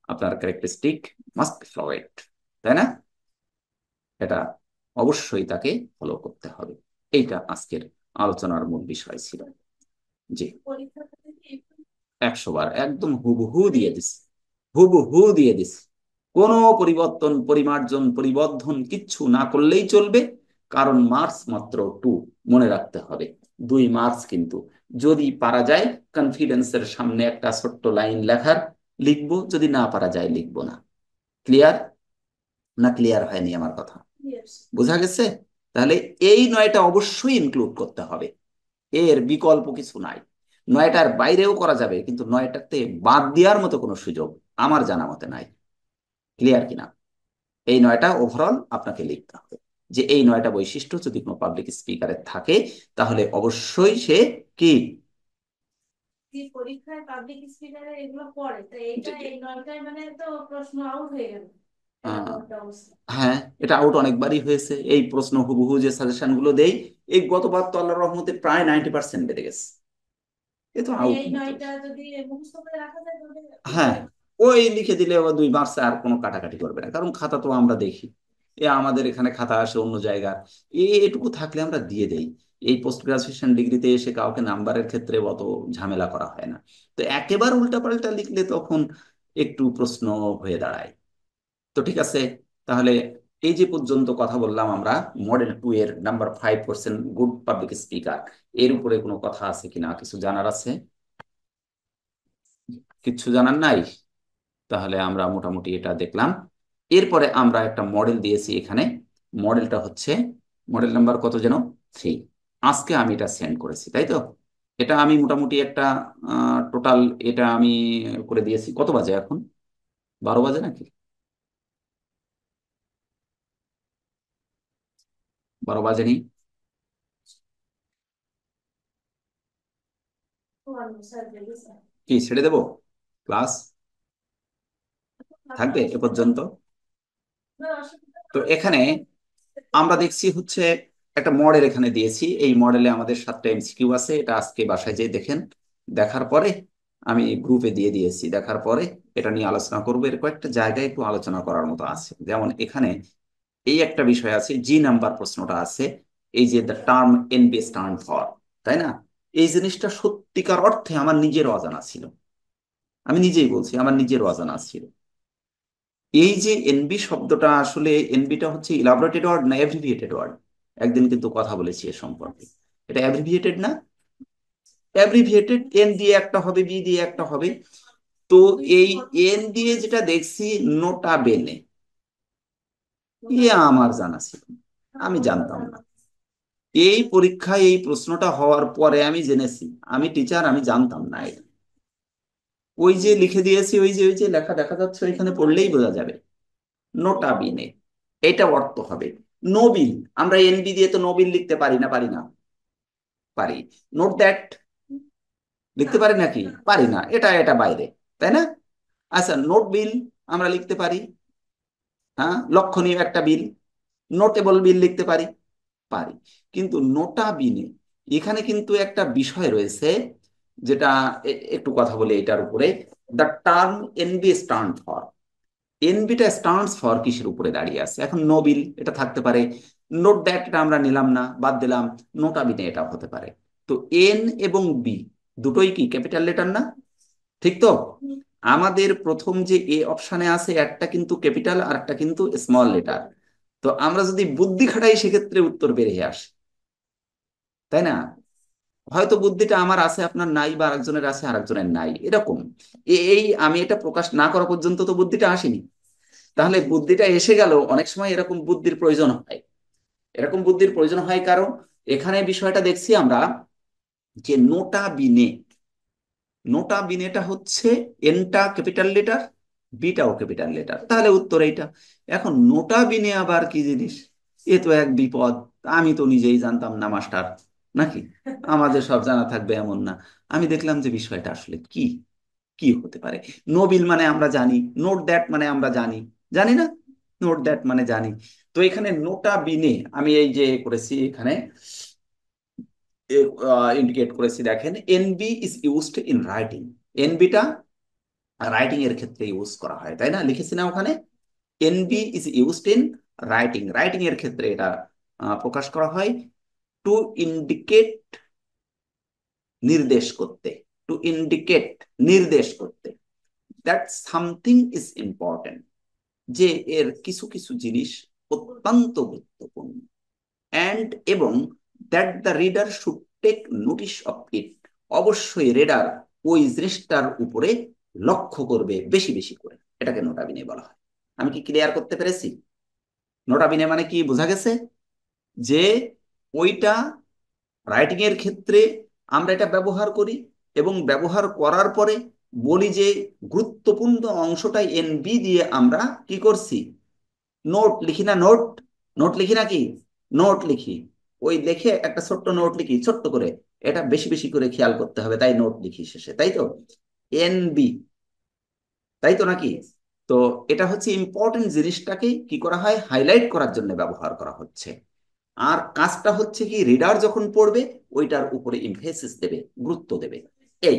A: আপনার ক্যারেক্টারিস্টিক মাস্ট বি ফলোড, তাই না? এটা অবশ্যই তাকে ফলো করতে হবে। এইটা আজকের আলোচনার মূল বিষয় ছিল। জি, 100 বার একদম হুবহু দিয়ে দিস, হুবহু দিয়ে দিস। কোনো পরিবর্তন, পরিমার্জন, পরিবর্ধন কিচ্ছু না করলেই চলবে, কারণ মার্কস মাত্র 2, মনে রাখতে হবে। 2 মার্কস কিন্তু। যদি পারা যায় কনফিডেন্সের সামনে একটা ছোট্ট লাইন লেখার, লিখবো, যদি না পারা যায় লিখবো না। ক্লিয়ার না? ক্লিয়ার হয়নি আমার কথা? বোঝা গেছে? তাহলে এই 9টা অবশ্যই ইনক্লুড করতে হবে, এর বিকল্প কিছু নাই। 9টার বাইরেও করা যাবে, কিন্তু 9টাতে বাদ দেওয়ার মতো কোনো সুযোগ আমার জানা মতে নাই। ক্লিয়ার কিনা? এই 9টা ওভারঅল আপনাকে লিখতে হবে, যে এই 9টা বৈশিষ্ট্য যদি কোনো পাবলিক স্পিকারের থাকে, তাহলে অবশ্যই সে, কি,
E: যে পরীক্ষায় পাবলিক স্পিকারে এগুলো পড়ে, তো এইটা এই 9টায় মানে তো প্রশ্ন আউট হয়ে গেল, এরকম একটা অবস্থা।
A: হ্যাঁ, এটা আউট অনেকবারই হয়েছে। এই প্রশ্ন হুবহু যে সাজেশন গুলো দেই, এই গতবার তো আল্লাহর রহমতে প্রায় 90% বেড়ে গেছে। এ তো
E: মানে
A: আউট।
E: এই 9টা যদি মুখস্থ করে রাখা যায় তাহলে
A: হ্যাঁ, ওই লিখে দিলে ও 2 মার্কস, আর কোনো কাটাকাটি করবে না, কারণ খাতা তো আমরা দেখি, এ আমাদের এখানে খাতা আসে অন্য জায়গার, এটুকু থাকলে আমরা দিয়ে দেই। এই পোস্ট গ্রাজুয়েশন ডিগ্রিতে এসে কাউকে নাম্বারের ক্ষেত্রে অত ঝামেলা করা হয় না। তো একেবারে উল্টাপাল্টা লিখলে তখন একটু প্রশ্ন হয়ে দাঁড়ায়। তো ঠিক আছে, তাহলে এই যে পর্যন্ত কথা বললাম আমরা মডেল 2 এর number 5 question, good public speaker, এর উপরে কোনো কথা আছে কিনা, কিছু জানার আছে? কিছু জানার নাই? তাহলে আমরা মোটামুটি এটা দেখলাম। এরপরে আমরা একটা মডেল দিয়েছি এখানে। মডেলটা হচ্ছে মডেল নাম্বার কত যেন, 3। আজকে আমি এটা সেন্ড করেছি, তাই তো? এটা আমি মোটামুটি একটা টোটাল, এটা আমি করে দিয়েছি। কত বাজে এখন? 12 বাজে নাকি? 12 বাজেনি? কি ছেড়ে দেবো ক্লাস? থাকবে এ পর্যন্ত? তো এখানে আমরা দেখছি হচ্ছে একটা মডেল এখানে দিয়েছি। এই মডেলে আমাদের 7টা এমসিকিউ আছে। এটা আজকে বাসায় যেয়ে দেখেন, দেখার পরে আমি গ্রুপে দিয়ে দিয়েছি, দেখার পরে এটা নিয়ে আলোচনা করবো। এর কয়েকটা জায়গায় একটু আলোচনা করার মতো আছে, যেমন এখানে এই একটা বিষয় আছে, জি নাম্বার প্রশ্নটা আছে, এই যে the term NB stand for, তাই না? এই জিনিসটা সত্যিকার অর্থে আমার নিজের অজানা ছিল, আমি নিজেই বলছি আমার নিজের অজানা ছিল। এই যে এনবি শব্দটা, আসলে এনবিটা হচ্ছে ইলাবোরেটেড ওয়ার্ড না অ্যাব্রিভিয়েটেড ওয়ার্ড? একদিন কিন্তু কথা বলেছি এ সম্পর্কে। এটা অ্যাব্রিভিয়েটেড না? অ্যাব্রিভিয়েটেড, এন দিয়ে একটা হবে, বি দিয়ে একটা হবে। তো এই এন দিয়ে যেটা দেখছি, নোটা বেনে, এ আমার জানা ছিল না, আমি জানতাম না। এই পরীক্ষায় এই প্রশ্নটা হওয়ার পরে আমি জেনেছি, আমি টিচার, আমি জানতাম না এটা। ওই যে লিখে দিয়েছি, ওই যে লেখা দেখা যাচ্ছে, ওইখানে পড়লেই বোঝা যাবে, নোটা বিনে, এটা অর্থ হবে নবিল। আমরা এনবি দিয়ে তো নবিল লিখতে পারি না, পারি না? পারি। নোট দ্যাট লিখতে পারি নাকি? পারি না, এটা এটা বাইরে, তাই না? আচ্ছা, নোট বিল আমরা লিখতে পারি, হ্যাঁ, লক্ষণীয় একটা বিল। নোটেবল বিল লিখতে পারি, পারি। কিন্তু নোটা বিনে, এখানে কিন্তু একটা বিষয় রয়েছে, যেটা একটু কথা বলি এটার উপরে। The term NB stand for, এনবিটা স্ট্যান্ডস ফর কিসের উপরে দাঁড়িয়ে আছে? এখন নোবিল এটা থাকতে পারে, নোট দ্যাট এটা আমরা নিলাম না, বাদ দিলাম, নোটা বিনে এটা হতে পারে। তো এন এবং বি দুটোই কি ক্যাপিটাল লেটার না? ঠিক তো? আমাদের প্রথম যে এ অপশানে আছে, একটা কিন্তু ক্যাপিটাল আর একটা কিন্তু স্মল লেটার। তো আমরা যদি বুদ্ধি খাটাই, সেক্ষেত্রে উত্তর বেরিয়ে আসে, তাই না? হয়তো বুদ্ধিটা আমার আছে, আপনার নাই, বা আরেকজনের আছে, আরেকজনের নাই, এরকম। এই আমি এটা প্রকাশ না করা পর্যন্ত তো বুদ্ধিটা আসেনি। তাহলে বুদ্ধিটা এসে গেল, অনেক সময় এরকম বুদ্ধির প্রয়োজন হয়। এরকম বুদ্ধির প্রয়োজন হয় কারণ এখানে বিষয়টা দেখছি আমরা, যে নোটা বিনে, নোটা বিনেটা হচ্ছে এনটা ক্যাপিটাল লেটার, বিটাও ক্যাপিটাল লেটার, তাহলে উত্তর এইটা। এখন নোটা বিনে আবার কি জিনিস? এ তো এক বিপদ, আমি তো নিজেই জানতাম না মাস্টার, নাকি আমাদের সব জানা থাকবে এমন না। আমি দেখলাম যে বিষয়টা আসলে কি, কি হতে পারে। নোবিল মানে আমরা জানি, নোট দ্যাট মানে আমরা জানি, জানি না? নোট দ্যাট মানে জানি। তো এখানে নোটা বিনে আমি এই যে করেছি এখানে, ইন্ডিকেট করেছি, দেখেন NB is used in writing. এনবিটা রাইটিং এর ক্ষেত্রে ইউজ করা হয়, তাই না? লিখেছি না ওখানে, NB is used in writing, writing এর ক্ষেত্রে এটা প্রকাশ করা হয়। টু ইন্ডিকেট, নির্দেশ করতে, টু ইন্ডিকেট নির্দেশ করতে, দ্যাট সামথিং ইজ ইম্পর্টেন্ট, যে এর কিছু কিছু জিনিস অত্যন্ত গুরুত্বপূর্ণ, অ্যান্ড এবং that the reader should take notice of it, অবশ্যই রিডার ওই জিনিসটার উপরে লক্ষ্য করবে বেশি বেশি করে, এটাকে নোটা বিনয় বলা হয়। আমি কি ক্লিয়ার করতে পেরেছি? নোটা বিনয় মানে কি বোঝা গেছে? যে ওইটা রাইটিং এর ক্ষেত্রে আমরা এটা ব্যবহার করি, এবং ব্যবহার করার পরে বলি যে গুরুত্বপূর্ণ অংশটা এনবি দিয়ে আমরা কি করছি, নোট লিখি না? নোট, নোট লিখি নাকি? নোট লিখি, ওই লিখে একটা ছোট্ট নোট লিখি ছোট্ট করে, এটা বেশি বেশি করে খেয়াল করতে হবে, তাই নোট লিখি শেষে, তাই তো? এনবি, তাই তো নাকি? তো এটা হচ্ছে ইম্পর্টেন্ট জিনিসটাকে কি করা হয়, হাইলাইট করার জন্য ব্যবহার করা হচ্ছে। আর কাজটা হচ্ছে কি, রিডার যখন পড়বে ওইটার উপরে ইমফেসিস দেবে, গুরুত্ব দেবে। এই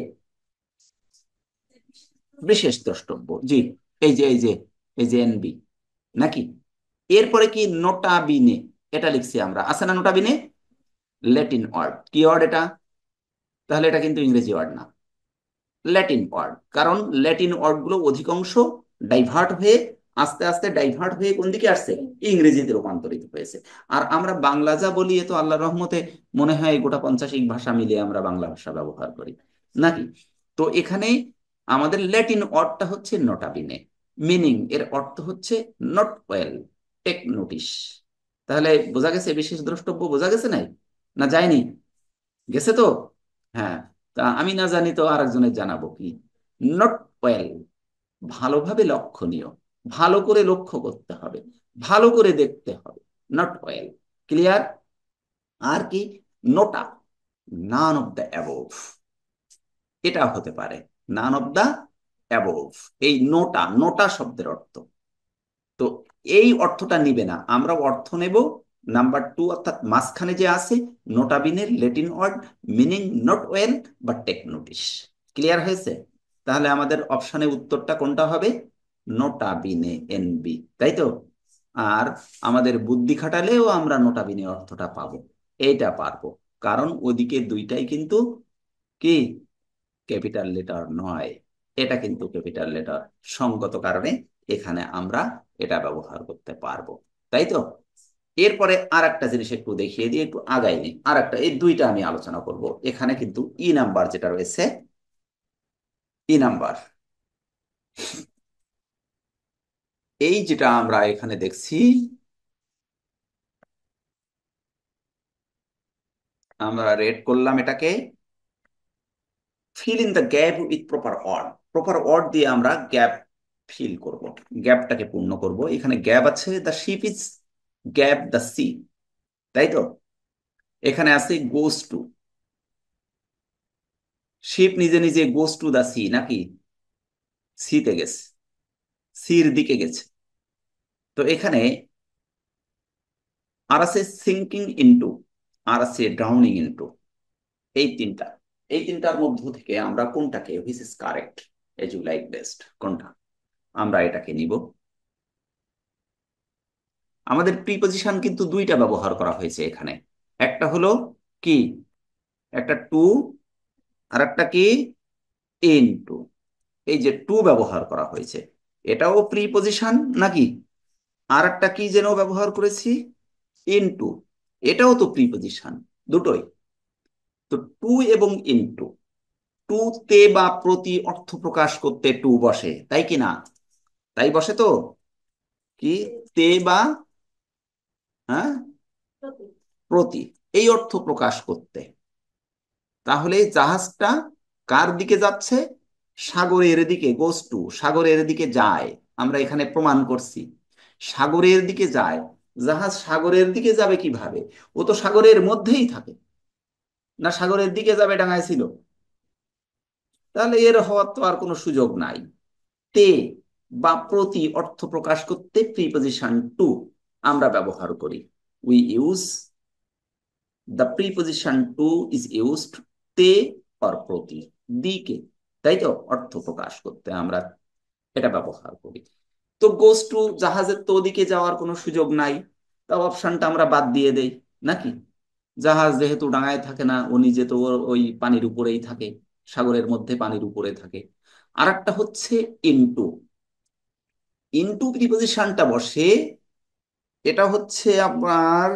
A: বিশেষ দ্রষ্টব্য, জি, এই যে এনবি, নাকি? এরপরে কি, নোটা বিনে, এটা লিখছি আমরা, আছে না নোটা বিনে? ল্যাটিন ওয়ার্ড, কি ওয়ার্ড এটা? তাহলে এটা কিন্তু ইংরেজি ওয়ার্ড না, ল্যাটিন ওয়ার্ড। কারণ ল্যাটিন ওয়ার্ড গুলো অধিকাংশ ডাইভার্ট হয়ে, আস্তে আস্তে ডাইভার্ট হয়ে কোন দিকে আসছে, ইংরেজিতে রূপান্তরিত হয়েছে। আর আমরা বাংলা যা বলি, এ তো আল্লাহর রহমতে মনে হয় গোটা 50 ভাষা মিলিয়ে আমরা বাংলা ভাষা ব্যবহার করি, নাকি? তো এখানে আমাদের ল্যাটিন ওয়ার্ডটা হচ্ছে নোটা বিনে, মিনিং এর অর্থ হচ্ছে নট ওয়েল, টেক নোটিশ। তাহলে বোঝা গেছে, বিশেষ দ্রষ্টব্য বোঝা গেছে নাই? না যায়নি? গেছে তো? হ্যাঁ। তা আমি না জানি তো আরেকজনের জানাবো কি, নট ওয়েল, ভালোভাবে লক্ষণীয়, ভালো করে লক্ষ্য করতে হবে, ভালো করে দেখতে হবে, নট ওয়েল। ক্লিয়ার? আর কি, নোটা, নান অফ দ্য অ্যাবোভ, এটা হতে পারে, নান অফ দ্য অ্যাবোভ। এই নোটা, নোটা শব্দের অর্থ তো এই অর্থটা নিবে না, আমরা অর্থ নেব নাম্বার 2, অর্থাৎ মাঝখানে যে আছে, নোটাবিনের Latin word, meaning not well but take notice. Clear হয়েছে? তাহলে আমাদের অপশনে উত্তরটা কোনটা হবে? নোটা বিনে এনবি, তাই তো? আর আমাদের বুদ্ধি খাটালেও আমরা নোটা বিনে অর্থটা পাবো, এইটা পারবো, কারণ ওদিকে দুইটাই কিন্তু কি ক্যাপিটাল লেটার নয়, এটা কিন্তু ক্যাপিটাল লেটার। সঙ্গত কারণে এখানে আমরা এটা ব্যবহার করতে পারবো, তাই তো? এরপরে আর একটা জিনিস একটু দেখিয়ে দিয়ে একটু আগাই নিই। আর একটা, এই দুইটা আমি আলোচনা করব। এখানে কিন্তু ই নাম্বার যেটা রয়েছে, ই নাম্বার, এই যেটা আমরা এখানে দেখছি, আমরা রেড করলাম এটাকে fill in the gap with proper word. Proper word দিয়ে আমরা গ্যাপ ফিল করব, গ্যাপটাকে পূর্ণ করব। এখানে গ্যাপ আছে, the ship is gap the sea, তাই তো? এখানে আছে গোস টু, শিপ নিজে নিজে গোস টু দা সি নাকি সিতে গেছে, সির দিকে গেছে। তো এখানে আর আছে সিঙ্কিং ইনটু, আর আছে ড্রাউনিং ইনটু, এই তিনটা, এই তিনটার মধ্য থেকে আমরা কোনটাকে, which is correct as you like best, কোনটা আমরা এটাকে নিব? আমাদের প্রিপজিশন কিন্তু দুইটা ব্যবহার করা হয়েছে এখানে। একটা হলো কি, একটা টু, আর একটা কি ইনটু। এই যে টু ব্যবহার করা হয়েছে, এটাও প্রিপজিশন নাকি? আর একটা কি যেন ব্যবহার করেছি, ইনটু, এটাও তো প্রিপজিশন, দুটোই। তো টু এবং ইনটু, টু তে বা প্রতি অর্থ প্রকাশ করতে টু বসে, তাই কি না? তাই বসে তো, কি তে বা, হ্যাঁ,
E: প্রতি।
A: প্রতি, এই অর্থ প্রকাশ করতে। তাহলে জাহাজটা কার দিকে যাচ্ছে? সাগরের দিকে, গোস টু, সাগরের দিকে যায়। আমরা এখানে প্রমাণ করছি সাগরের দিকে যায়। জাহাজ সাগরের দিকে যাবে কিভাবে? ও তো সাগরের মধ্যেই থাকে, না সাগরের দিকে যাবে ডাঙায় ছিল? তাহলে এর হওয়ার তো আর কোনো সুযোগ নাই। তে বা প্রতি অর্থ প্রকাশ করতে প্রিপজিশন টু আমরা ব্যবহার করি। We use the preposition to is used তে অর প্রতি, দিকে, তাই তো? অর্থ প্রকাশ করতে আমরা এটা ব্যবহার করি। তো গোস টু, জাহাজের তো ওদিকে যাওয়ার কোনো সুযোগ নাই, তা অপশনটা আমরা বাদ দিয়ে দেই নাকি? জাহাজ যেহেতু ডাঙায় থাকে না, ও নিজে তো ওই পানির উপরেই থাকে, সাগরের মধ্যে পানির উপরে থাকে। আর একটা হচ্ছে ইনটু, ইনটু প্রিপজিশনটা বসে, এটা হচ্ছে আপনার,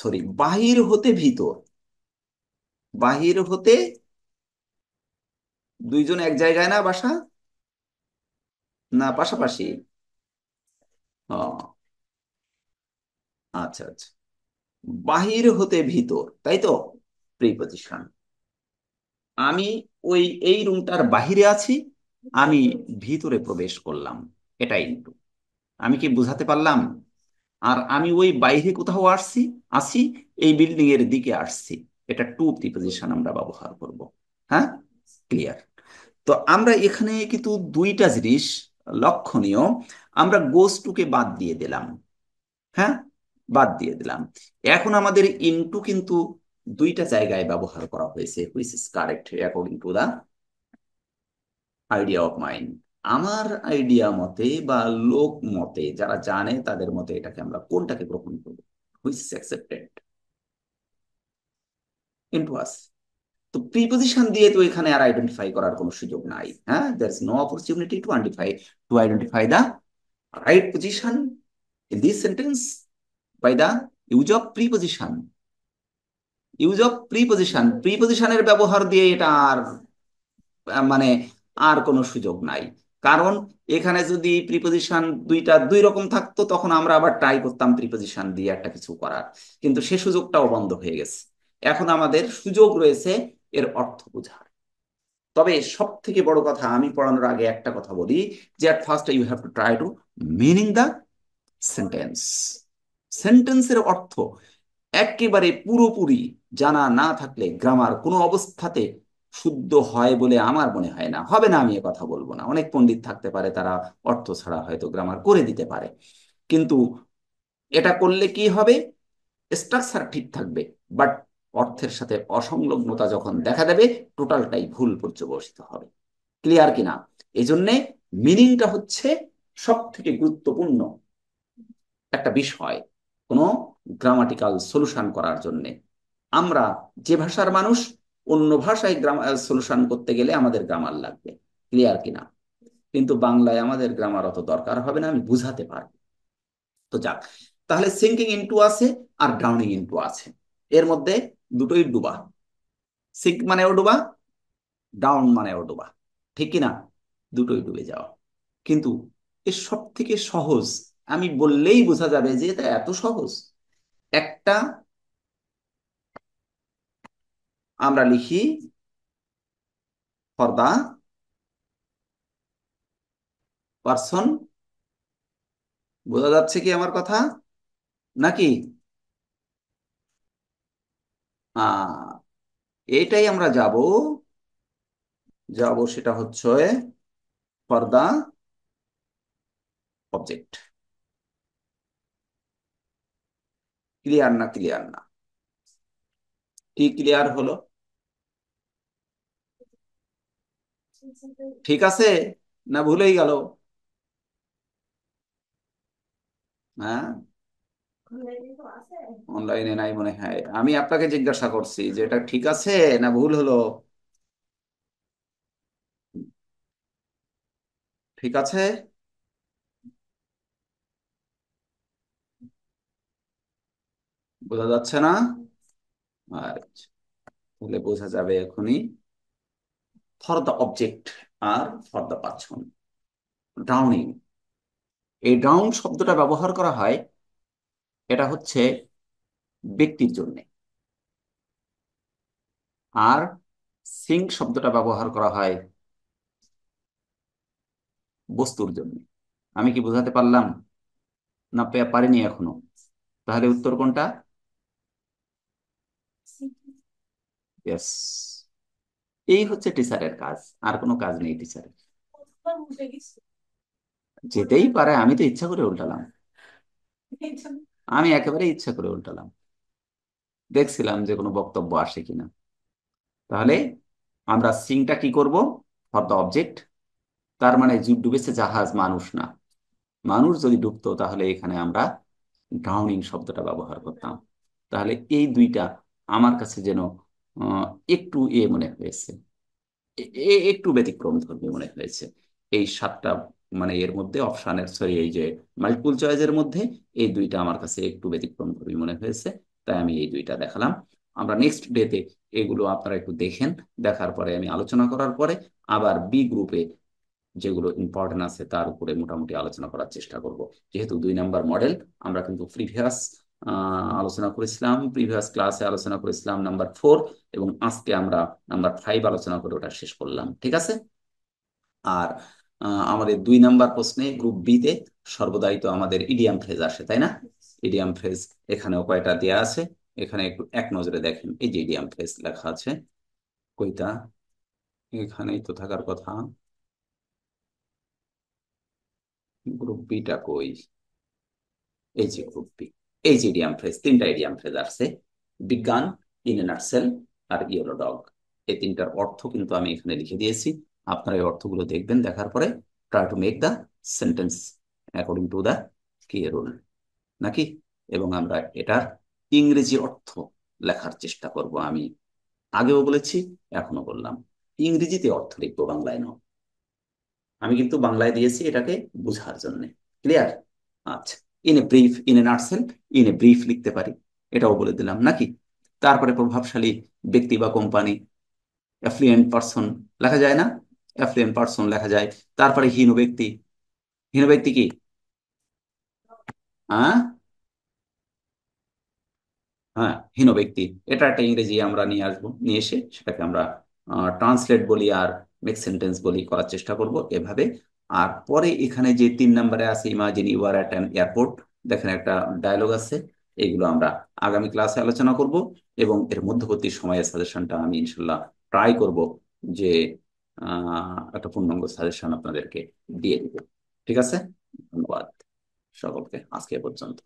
A: সরি, বাহির হতে ভিতর, বাহির হতে, দুইজন এক জায়গায় না বাসা, না পাশাপাশি? ও আচ্ছা আচ্ছা, বাহির হতে ভিতর, তাই তো প্রিপজিশন। আমি ওই এই রুমটার বাহিরে আছি, আমি ভিতরে প্রবেশ করলাম, এটা ইনটু। আমি কি বুঝাতে পারলাম? আর আমি ওই বাইরে কোথাও আসছি, আসি এই বিল্ডিং এর দিকে আসছি, এটা টু প্রিপজিশন আমরা ব্যবহার করব। হ্যাঁ, ক্লিয়ার? তো আমরা এখানে কিন্তু দুইটা জিনিস লক্ষণীয়, আমরা গোস টুকে বাদ দিয়ে দিলাম, হ্যাঁ, বাদ দিয়ে দিলাম। এখন আমাদের ইনটু কিন্তু দুইটা জায়গায় ব্যবহার করা হয়েছে, which is correct according to the idea of mind. আমার আইডিয়া মতে বা লোক মতে, যারা জানে তাদের মতে, এটাকে আমরা কোনটাকে গ্রহণ করবো? হুইচ ইজ অ্যাকসেপ্টেড ইনটু আস। তো প্রিপজিশন দিয়ে তো এখানে আর আইডেন্টিফাই করার কোনো সুযোগ নাই। হ্যাঁ, there is no opportunity to identify the right position in this sentence by the use of preposition. Use of preposition, প্রিপজিশনের ব্যবহার দিয়ে এটা আর মানে আর কোনো সুযোগ নাই। কারণ এখানে যদি প্রিপজিশন দুইটা দুই রকম থাকতো, তখন আমরা আবার ট্রাই করতাম প্রিপজিশন দিয়ে একটা কিছু করার, কিন্তু সে সুযোগটাও বন্ধ হয়ে গেছে। এখন আমাদের সুযোগ রয়েছে এর অর্থ বোঝার। তবে সব থেকে বড় কথা, আমি পড়ানোর আগে একটা কথা বলি, যে at first you have to try to meaning the sentence, সেন্টেন্সের অর্থ একেবারে পুরোপুরি জানা না থাকলে গ্রামার কোনো অবস্থাতে শুদ্ধ হয় বলে আমার মনে হয় না। হবে না আমি এ কথা বলবো না, অনেক পণ্ডিত থাকতে পারে, তারা অর্থ ছাড়া হয়তো গ্রামার করে দিতে পারে, কিন্তু এটা করলে কি হবে, স্ট্রাকচার ঠিক থাকবে, বাট অর্থের সাথে অসংলগ্নতা যখন দেখা দেবে, টোটালটাই ভুল পর্যবসিত হবে। ক্লিয়ার কিনা? এই জন্যে মিনিংটা হচ্ছে সব থেকে গুরুত্বপূর্ণ একটা বিষয় কোনো গ্রামাটিক্যাল সলিউশন করার জন্য। আমরা যে ভাষার মানুষ, অন্য ভাষায় সলিউশন করতে গেলে আমাদের গ্রামার লাগবে। ক্লিয়ার কিনা? কিন্তু বাংলায় আমাদের গ্রামার অত দরকার হবে না, আমি বুঝাতে পারবো। তো যাক, তাহলে সিঙ্কিং ইনটু আছে আর ড্রাউনিং ইনটু আছে, এর মধ্যে দুটোই ডুবা। সিঙ্ক মানেও ডুবা, ডাউন মানেও ডুবা, ঠিক কিনা? দুটোই ডুবে যাওয়া। কিন্তু এর সব থেকে সহজ, আমি বললেই বোঝা যাবে যে এটা এত সহজ। একটা আমরা লিখি ফর দা পারসন, বোঝা যাচ্ছে কি আমার কথা নাকি? আহ এইটাই আমরা যাব যাব সেটা হচ্ছে ফর দা অবজেক্ট। ক্লিয়ার না? ক্লিয়ার না? কি ক্লিয়ার হলো? ঠিক আছে না ভুলেই গেল? হ্যাঁ, অনলাইনে নাই মনে হয়। আমি আপনাকে জিজ্ঞাসা করছি যে এটা ঠিক আছে না ভুল হলো। ঠিক আছে? বোঝা যাচ্ছে না? আচ্ছা, তাহলে বোঝা যাবে এখনই। ফর দ্য অবজেক্ট আর ফর দ্য পারসন, ডাউনিং। এই ডাউন শব্দটা ব্যবহার করা হয়, এটা হচ্ছে ব্যক্তির জন্য। আর সিঙ্ক শব্দটা ব্যবহার করা হয় বস্তুর জন্য। আমি কি বোঝাতে পারলাম না পারিনি এখনো? তাহলে উত্তর কোনটা? ইয়েস, এই হচ্ছে টিচারের কাজ, আর কোনো কাজ নেই টিচারের। যেতেই পারে, আমি তো ইচ্ছা করে উল্টালাম, আমি একেবারে ইচ্ছা করে উল্টালাম, দেখছিলাম যে কোনো বক্তব্য আসে কিনা। তাহলে আমরা সিংটা কি করব? For the object. তার মানে ডুবেছে জাহাজ, মানুষ না। মানুষ যদি ডুবতো তাহলে এখানে আমরা ড্রাউনিং শব্দটা ব্যবহার করতাম। তাহলে এই দুইটা আমার কাছে যেন আহ, একটু মনে হয়েছে, একটু ব্যতিক্রম ধর্মী মনে হয়েছে। এই সাতটা মানে এর মধ্যে অপশানের, সরি, এই যে মাল্টিপল চয়েসের মধ্যে এই দুইটা আমার কাছে একটু ব্যতিক্রম ধর্মী মনে হয়েছে, তাই আমি এই দুইটা দেখালাম। আমরা নেক্সট ডেতে এগুলো আপনারা একটু দেখেন, দেখার পরে আমি আলোচনা করার পরে আবার বি গ্রুপে যেগুলো ইম্পর্টেন্ট আছে তার উপরে মোটামুটি আলোচনা করার চেষ্টা করব। যেহেতু 2 নম্বর মডেল, আমরা কিন্তু প্রিভিয়াস আলোচনা করেছিলাম, প্রিভিয়াস ক্লাসে আলোচনা করেছিলাম নাম্বার 4, এবং আজকে আমরা নাম্বার 5 আলোচনা করে ওটা শেষ করলাম, ঠিক আছে? আর আমাদের 2 নম্বর প্রশ্নে গ্রুপ বি তে সর্বদাই তো আমাদের ইডিয়াম ফ্রেজ আসে, তাই না? ইডিয়াম ফ্রেজ এখানেও কয়টা দেয়া আছে, এখানে একটু এক নজরে দেখেন। এই যে ইডিয়াম ফ্রেজ লেখা আছে, কইটা এখানেই তো থাকার কথা। গ্রুপ বিটা কই? এই যে গ্রুপ বি, এই যে ইডিয়াম ফ্রেজ, 3টা ইডিয়াম ফ্রেজ আসছে, বিজ্ঞান, ইন এ নাটসেল, আর ইয়েলো ডগ। এই 3টার অর্থ কিন্তু আমি এখানে লিখে দিয়েছি। আপনারা এই অর্থগুলো দেখবেন, দেখার পরে try to make the sentence according to the কি রুল, নাকি? এবং আমরা এটার ইংরেজি অর্থ লেখার চেষ্টা করব। আমি আগেও বলেছি, এখনো বললাম, ইংরেজিতে অর্থ লিখবো, বাংলায় নয়। আমি কিন্তু বাংলায় দিয়েছি এটাকে বোঝার জন্য। ক্লিয়ার? আচ্ছা, in a brief, in a nutshell, in a brief লিখতে পারি, এটাও বলে দিলাম, নাকি? তারপরে প্রভাবশালী ব্যক্তি বা কোম্পানি, অ্যাফ্লুয়েন্ট পারসন লেখা যায় না? অ্যাফ্লুয়েন্ট পারসন লেখা যায়। তারপরে হীন ব্যক্তি, হীন ব্যক্তি কি? হ্যাঁ, হ্যাঁ, হীন ব্যক্তি। এটা একটা ইংরেজি আমরা নিয়ে আসবো, নিয়ে এসে সেটাকে আমরা ট্রান্সলেট বলি আর মেক সেন্টেন্স বলি, করার চেষ্টা করব এভাবে। আর পরে এখানে যে 3 নম্বরে আছে, imagine you are at an airport, দেখেন একটা ডায়লগ আছে, এইগুলো আমরা আগামী ক্লাসে আলোচনা করব। এবং এর মধ্যবর্তী সময়ের সাজেশনটা আমি ইনশাল্লাহ ট্রাই করব যে একটা পূর্ণাঙ্গ সাজেশন আপনাদেরকে দিয়ে দিব। ঠিক আছে? ধন্যবাদ সকলকে, আজকে এ পর্যন্ত।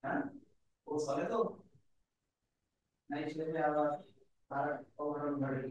A: হ্যাঁ, ও চলে তো, নাই সেটা আবার তার অঘটন ঘটে।